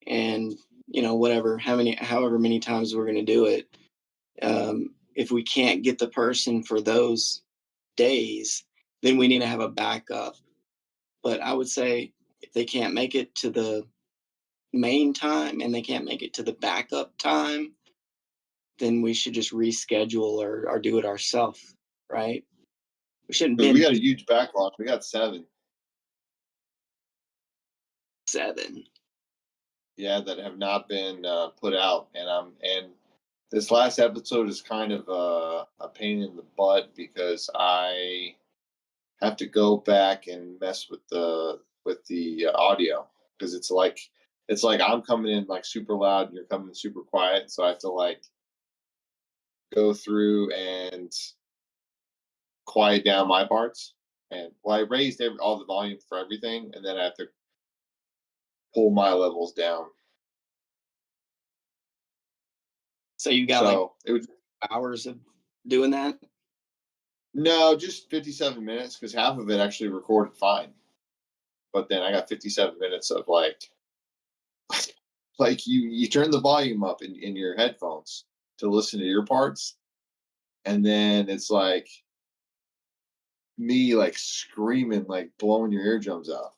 and whatever, however many times we're going to do it. If we can't get the person for those days, then we need to have a backup. But I would say if they can't make it to the main time and they can't make it to the backup time, then we should just reschedule or do it ourselves, right? We shouldn't
We
be
got a huge backlog. We got 7.
7.
Yeah, that have not been put out, and this last episode is kind of a pain in the butt because I have to go back and mess with the audio, because it's like I'm coming in like super loud and you're coming in super quiet, so I have to like go through and quiet down my parts. And I raised all the volume for everything, and then I have to pull my levels down.
So you got
it was
hours of doing that?
No, just 57 minutes, because half of it actually recorded fine. But then I got 57 minutes of like you turn the volume up in your headphones to listen to your parts, and then it's like me like screaming, like blowing your eardrums out.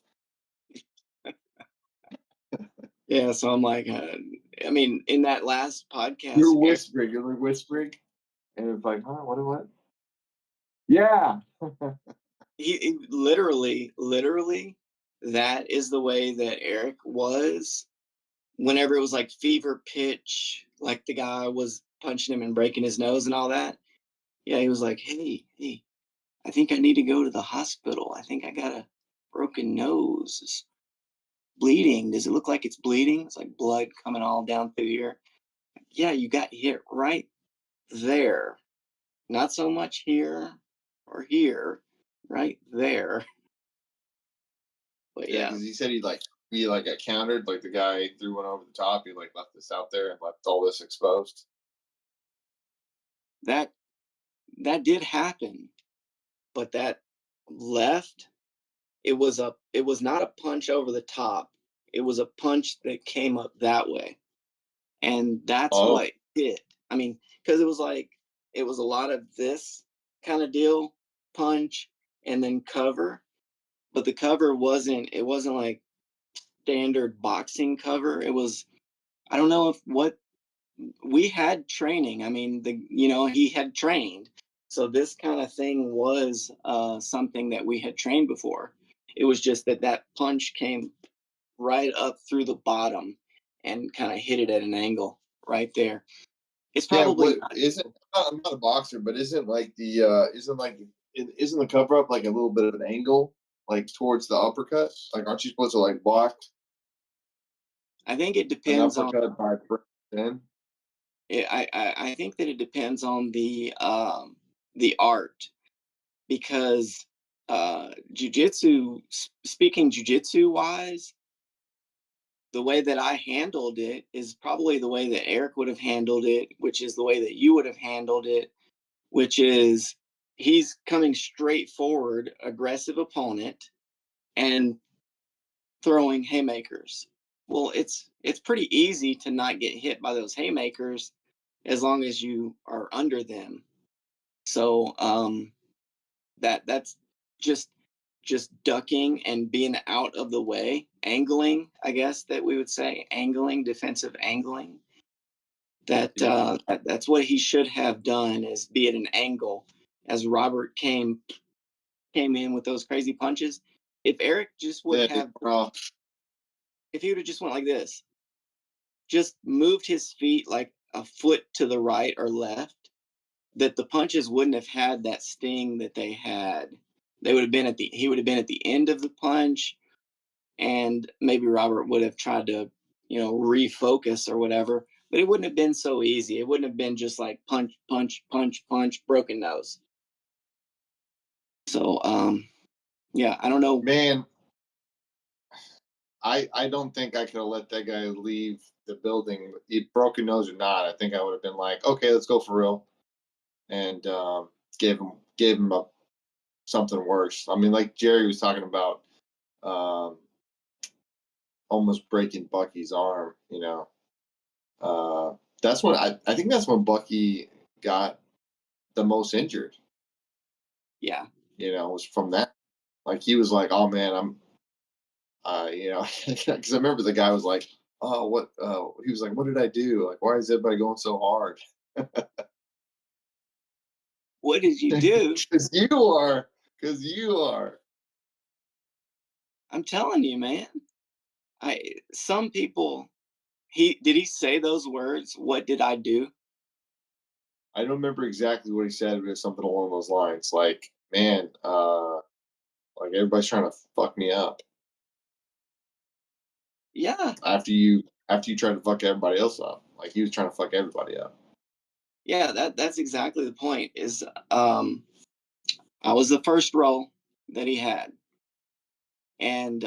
Yeah, so I'm like, I mean, in that last podcast,
You're whispering, and it's like, huh, what? Yeah.
he literally, that is the way that Eric was whenever it was like fever pitch, like the guy was punching him and breaking his nose and all that. Yeah, he was like, hey, I think I need to go to the hospital. I think I gotta broken nose is bleeding. Does it look like it's bleeding? It's like blood coming all down through here. Yeah, you got hit right there. Not so much here or here, right there. But
Yeah,
yeah,
because he said he got countered, like the guy threw one over the top. He like left this out there and left all this exposed.
that did happen. But that left, it was not a punch over the top. It was a punch that came up that way. And that's
Oh,
what hit. I mean, because it was a lot of this kind of deal, punch and then cover. But the cover wasn't like standard boxing cover. It was, I don't know if what we had training. I mean, he had trained. So this kind of thing was something that we had trained before. It was just that punch came right up through the bottom and kind of hit it at an angle right there. It's
yeah.
probably
What isn't? I'm not a boxer, but isn't the cover up like a little bit of an angle, like towards the uppercut? Like, aren't you supposed to like block
I think it
an
depends on
uppercut by then?
I think that it depends on the art, because speaking jujitsu wise, the way that I handled it is probably the way that Eric would have handled it, which is the way that you would have handled it, which is he's coming straight forward, aggressive opponent, and throwing haymakers. Well, it's pretty easy to not get hit by those haymakers as long as you are under them. So that's just ducking and being out of the way, angling, I guess that we would say, angling, defensive angling. That's what he should have done, is be at an angle as Robert came in with those crazy punches. If Eric just would
Yeah,
have, if he would have just went like this, just moved his feet like a foot to the right or left, that the punches wouldn't have had that sting that they had. He would have been at the end of the punch, and maybe Robert would have tried to, refocus or whatever, but it wouldn't have been so easy. It wouldn't have been just like punch, punch, punch, punch, broken nose. So, yeah, I don't know.
man. I don't think I could have let that guy leave the building, broken nose or not. I think I would have been like, okay, let's go for real, and gave him something worse. I mean, like Jerry was talking about, almost breaking Bucky's arm. That's when I think that's when Bucky got the most injured.
Yeah.
Was from that. Like, he was like, oh man, I'm because I remember the guy was like, oh, what he was like, what did I do? Like, why is everybody going so hard?
What did you do?
Because you are.
I'm telling you, man. Some people, did he say those words? What did I do?
I don't remember exactly what he said, but it was something along those lines. Like, man, like everybody's trying to fuck me up.
Yeah.
After you tried to fuck everybody else up. Like, he was trying to fuck everybody up.
Yeah, that's exactly the point. Is I was the first roll that he had, and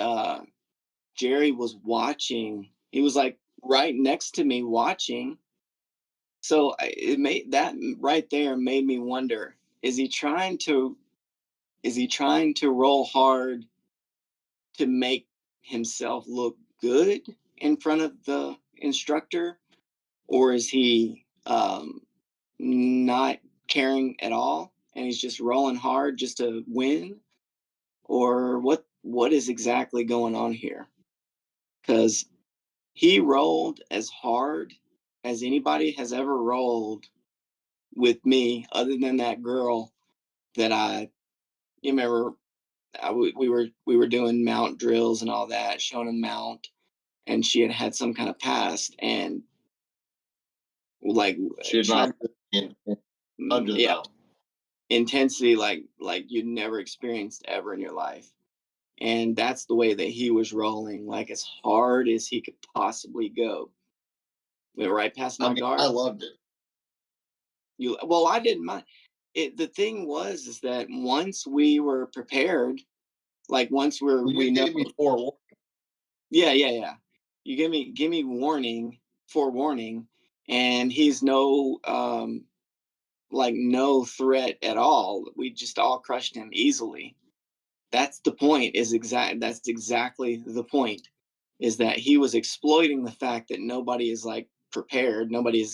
Jerry was watching. He was like right next to me watching. So it made that right there made me wonder: is he trying to roll hard to make himself look good in front of the instructor, or is he not caring at all and he's just rolling hard just to win? Or what is exactly going on here? Because he rolled as hard as anybody has ever rolled with me, other than that girl that you remember, we were doing mount drills and all that, showing him mount, and she had some kind of past, and like
She had not been under the
yeah,
belt.
intensity like you'd never experienced ever in your life. And that's the way that he was rolling, like as hard as he could possibly go. Went right past my guard.
I loved it.
Well, I didn't mind. The thing was is that once we were prepared, like once we know.
Gave me forewarning.
Yeah. You give me forewarning, and he's no no threat at all. We just all crushed him easily. That's the point. That's exactly the point. Is that he was exploiting the fact that nobody is like prepared, nobody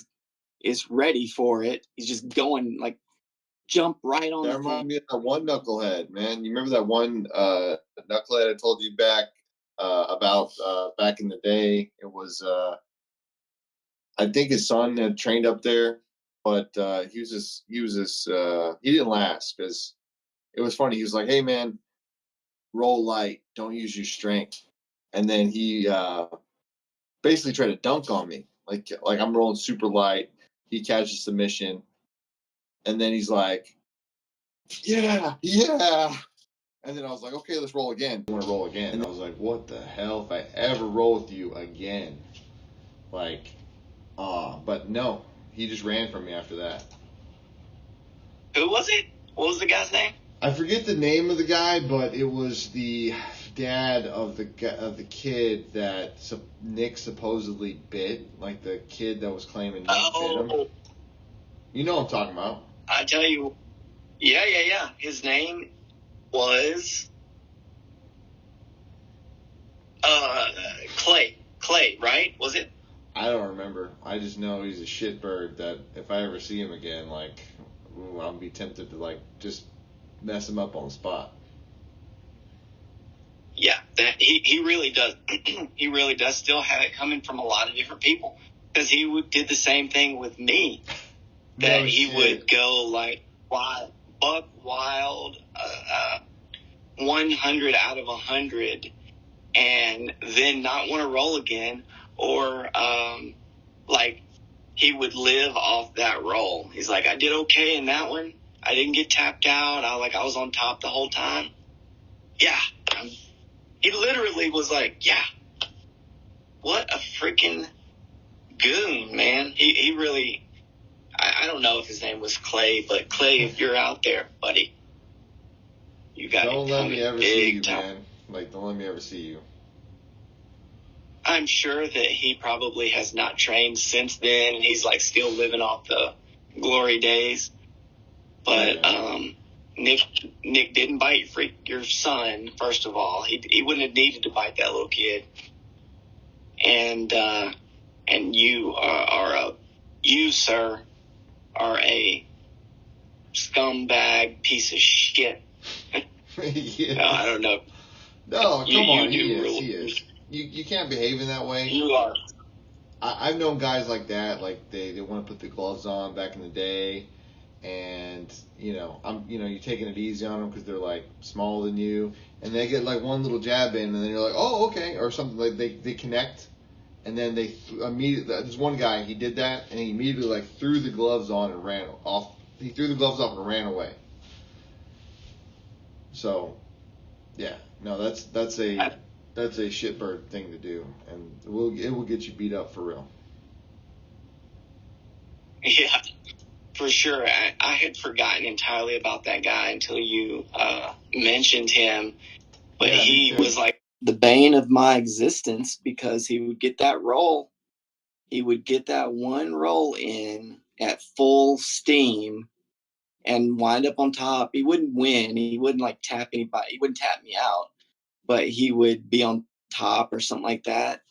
is ready for it. He's just going like jump right on.
That reminds me of that one knucklehead, man. You remember that one knucklehead I told you about back in the day? It was I think his son had trained up there, but he didn't last because it was funny. He was like, "Hey, man, roll light, don't use your strength," and then he basically tried to dunk on me, like I'm rolling super light. He catches submission, and then he's like, "Yeah." And then I was like, "Okay, let's roll again." I want to roll again. And I was like, "What the hell? If I ever roll with you again, like, but no, he just ran from me after that."
Who was it? What was the guy's name?
I forget the name of the guy, but it was the dad of the kid that Nick supposedly bit, like the kid that was claiming Nick bit him. You know what I'm talking about.
I tell you, yeah. His name was Clay, right? Was it?
I don't remember. I just know he's a shitbird that if I ever see him again, like, I'll be tempted to like just mess him up on the spot.
Yeah, that he really does. He really does still have it coming from a lot of different people, because he did the same thing with me. That he would go like buck wild, 100 out of 100, and then not want to roll again, or like he would live off that roll. He's like, I did okay in that one. I didn't get tapped out. I was on top the whole time. Yeah. He literally was like, yeah. What a freaking goon, man. He really, I don't know if his name was Clay, but Clay, if you're out there, buddy, you got
Don't let me ever see you, man. Like, don't let me ever see you.
I'm sure that he probably has not trained since then, and he's like still living off the glory days. But Nick didn't bite your son. First of all, he wouldn't have needed to bite that little kid. And you you, sir, are a scumbag piece of shit.
Yeah.
No, I don't know.
No, come on, he is. You can't behave in that way.
You are.
I've known guys like that, like they want to put the gloves on back in the day, and you're taking it easy on them because they're like smaller than you, and they get like one little jab in, and then you're like, oh, okay, or something. Like they connect, and then they immediately. There's one guy, he did that, and he immediately like threw the gloves on and ran off. He threw the gloves off and ran away. So, yeah, no, that's a shitbird thing to do, and it will get you beat up for real.
Yeah, for sure. I had forgotten entirely about that guy until you mentioned him. But yeah, he was like the bane of my existence, because he would get that roll. He would get that one roll in at full steam and wind up on top. He wouldn't win. He wouldn't like tap anybody. He wouldn't tap me out, but he would be on top or something like that,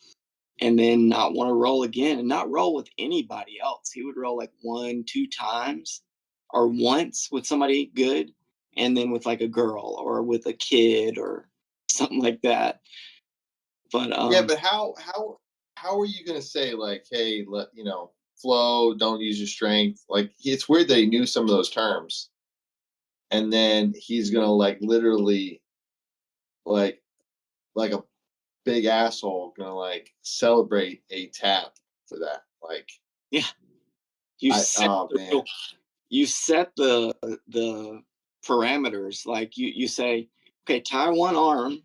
and then not want to roll again, and not roll with anybody else. He would roll like 1-2 times, or once with somebody good, and then with like a girl or with a kid or something like that. But
yeah, but how are you gonna say like, hey, flow, don't use your strength? Like, it's weird that he knew some of those terms, and then he's gonna like literally like a big asshole gonna like celebrate a tap for that. Like,
yeah, you set the parameters. Like you say, Okay, tie one arm,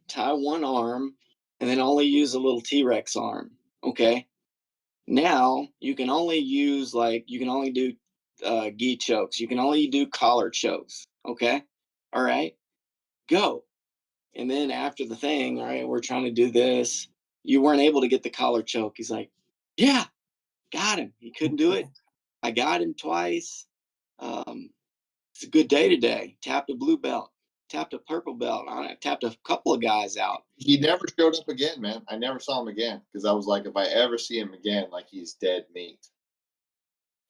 and then only use a little T-Rex arm. Okay. Now you can only use you can only do gi chokes. You can only do collar chokes. Okay. All right. Go. And then after the thing, all right, we're trying to do this. You weren't able to get the collar choke. He's like, yeah, got him. He couldn't do it. I got him twice. It's a good day today. Tapped a blue belt, tapped a purple belt on it, tapped a couple of guys out.
He never showed up again, man. I never saw him again because I was like, if I ever see him again, like he's dead meat.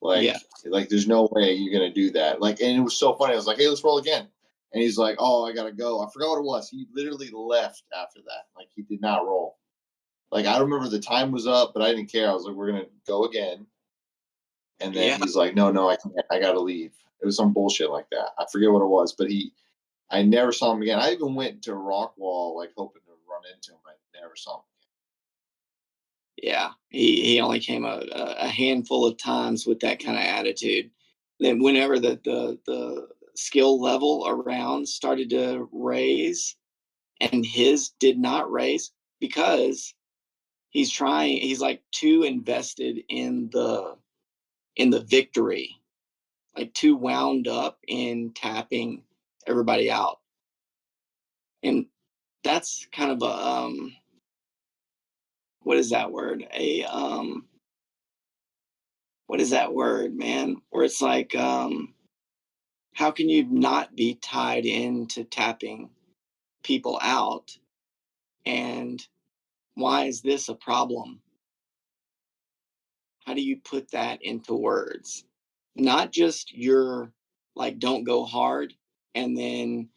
Yeah.
Like there's no way you're gonna do that. Like, and it was so funny. I was like, hey, let's roll again. And he's like, oh, I gotta go. I forgot what it was. He literally left after that. Like he did not roll. Like I remember the time was up, but I didn't care. I was like, we're gonna go again. And then he's like, no, I can't. I gotta leave. It was some bullshit like that. I forget what it was, but I never saw him again. I even went to Rockwall, like hoping to run into him. I never saw him.
Yeah, he only came a handful of times with that kind of attitude. Then whenever the skill level around started to raise, and his did not raise because he's like too invested in the victory, like too wound up in tapping everybody out, and that's kind of a what is that word? What is that word, man? Where it's like, how can you not be tied into tapping people out? And why is this a problem? How do you put that into words? Not just your, like, don't go hard, and then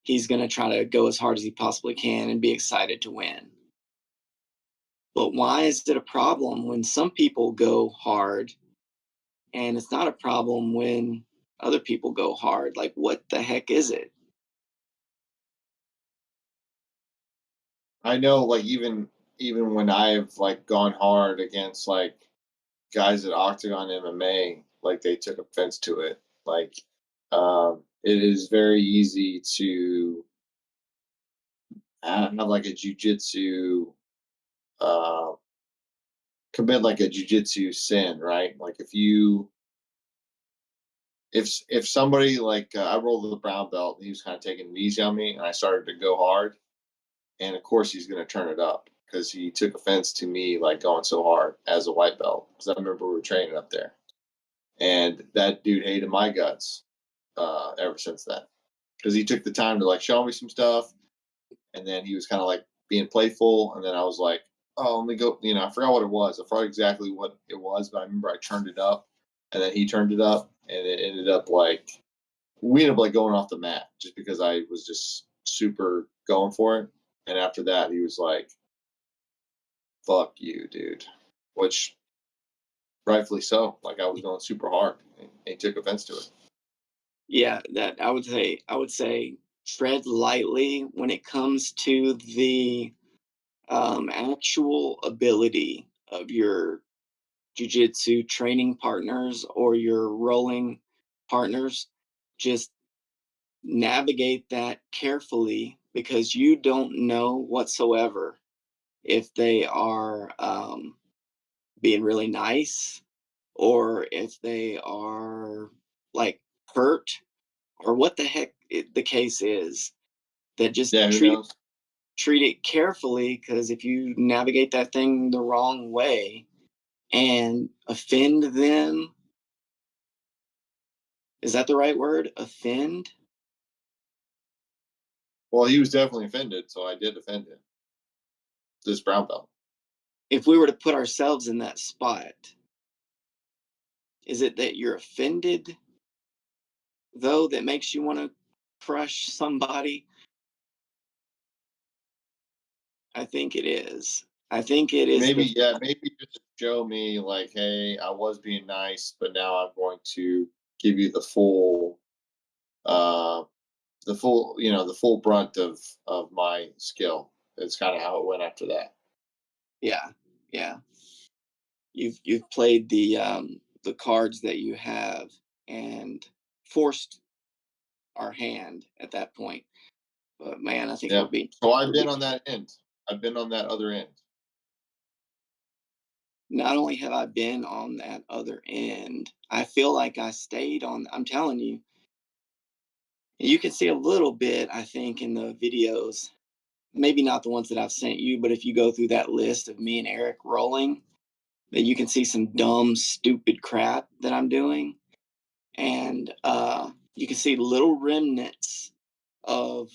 he's going to try to go as hard as he possibly can and be excited to win. But why is it a problem when some people go hard, and it's not a problem when other people go hard? Like, what the heck is it?
I know, like even when I've like gone hard against like guys at Octagon MMA, like they took offense to it. Like, it is very easy to have like a jujitsu, uh, commit like a jujitsu sin, right? Like if somebody like I rolled the brown belt and he was kind of taking it easy on me, and I started to go hard, and of course he's going to turn it up because he took offense to me like going so hard as a white belt. Because I remember we were training up there, and that dude hated my guts ever since then because he took the time to like show me some stuff, and then he was kind of like being playful, and then I was like, oh, let me go. I forgot what it was. I forgot exactly what it was, but I remember I turned it up, and then he turned it up, and it ended up like we ended up like going off the mat just because I was just super going for it. And after that, he was like, fuck you, dude. Which rightfully so. Like I was going super hard, and he took offense to it.
Yeah, that I would say tread lightly when it comes to the actual ability of your jujitsu training partners or your rolling partners. Just navigate that carefully because you don't know whatsoever if they are being really nice or if they are like hurt or what the heck the case is. That just
Yeah, who knows?
treat it carefully, because if you navigate that thing the wrong way and offend them, is that the right word? Offend?
Well, he was definitely offended, so I did offend him. This brown belt.
If we were to put ourselves in that spot, is it that you're offended, though, that makes you want to crush somebody? I think it is. I think it is.
Maybe just show me like, hey, I was being nice, but now I'm going to give you uh, the full brunt of my skill. It's kind of how it went after that.
Yeah, yeah. You've played the cards that you have and forced our hand at that point. But man, I think
Yeah.
it'll be.
So I've been on that end. I've been on that other end.
Not only have I been on that other end, I feel like I stayed on. I'm telling you, you can see a little bit, I think, in the videos. Maybe not the ones that I've sent you, but if you go through that list of me and Eric rolling, that you can see some dumb, stupid crap that I'm doing. And you can see little remnants of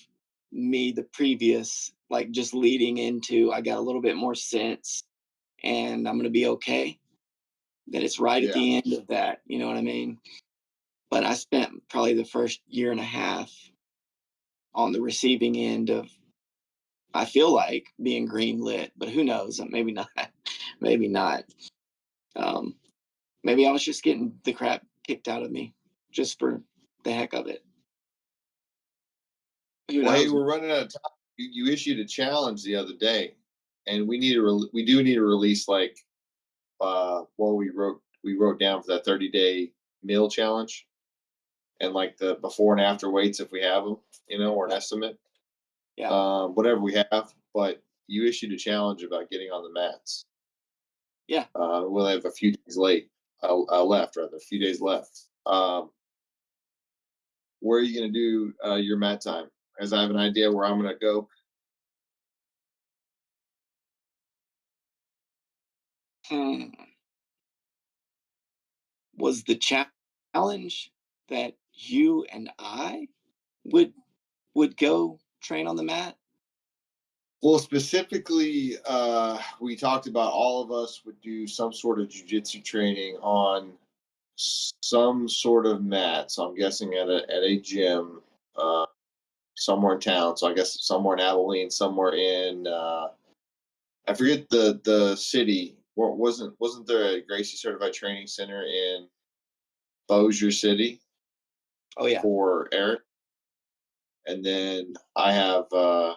me the previous, like just leading into, I got a little bit more sense and I'm going to be okay. That it's right at the end of that. You know what I mean? But I spent probably the first year and a half on the receiving end of, I feel like, being green lit, but who knows? Maybe not. Maybe not. Maybe I was just getting the crap kicked out of me just for the heck of it. Who
Well, hey,
knows?
we're running out of time. You issued a challenge the other day, and we do need to release like what we wrote down for that 30-day meal challenge, and like the before and after weights if we have them, or an estimate.
Yeah.
Whatever we have. But you issued a challenge about getting on the mats.
Yeah.
We'll have a few days a few days left. Where are you going to do your mat time? As I have an idea where I'm going to go.
Was the challenge that you and I would go train on the mat?
Well, specifically, we talked about all of us would do some sort of jiu-jitsu training on some sort of mat. So I'm guessing at a gym somewhere in town. So I guess somewhere in Abilene, somewhere in I forget the city. Wasn't there a Gracie certified training center in Bossier City?
Oh yeah.
For Eric, and then I have a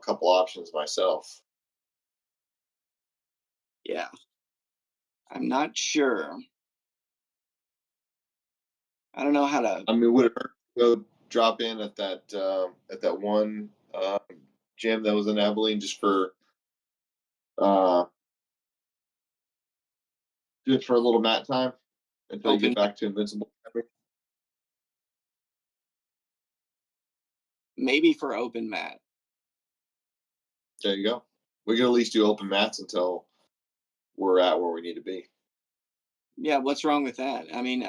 couple options myself.
Yeah. I'm not sure. I don't know how to.
I mean, would it hurt to go drop in at that one gym that was in Abilene uh, just for a little mat time until you get back to Invincible?
Maybe for open mat.
There you go. We can at least do open mats until we're at where we need to be.
Yeah, what's wrong with that? I mean,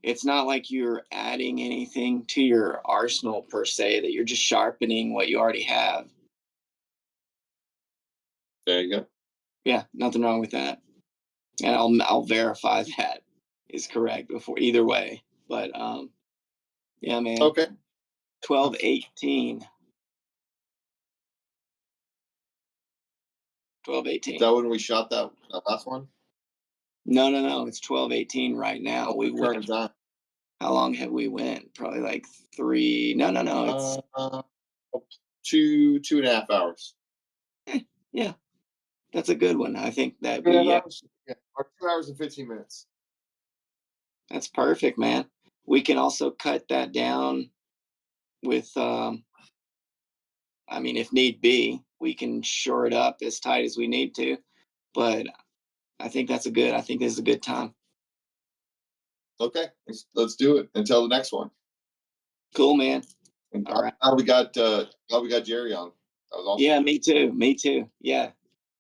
it's not like you're adding anything to your arsenal per se, that you're just sharpening what you already have.
There you go.
Yeah, nothing wrong with that. And I'll verify that is correct before either way. But yeah, man.
Okay.
12-18. 12-18.
Is that when we shot that last one?
No. It's 12-18 right now. We went. How long have we went? Probably like 3. No. It's
2.5 hours.
Yeah, that's a good one. I think that'd
2.5
be
hours? Yeah, or 2 hours and 15 minutes.
That's perfect, man. We can also cut that down with, I mean, if need be, we can shore it up as tight as we need to. But I think I think this is a good time.
Okay, let's do it until the next one.
Cool, man.
All right. How we got Jerry on. That was awesome.
Yeah, me too. Yeah,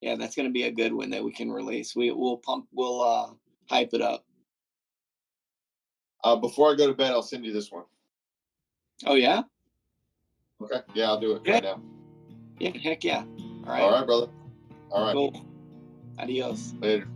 that's gonna be a good one that we can release. We'll hype it up.
Before I go to bed, I'll send you this one.
Oh yeah.
Okay. Yeah, I'll do it right now.
Yeah, heck yeah. All right.
All right, brother. All right.
Cool. Adios.
Later.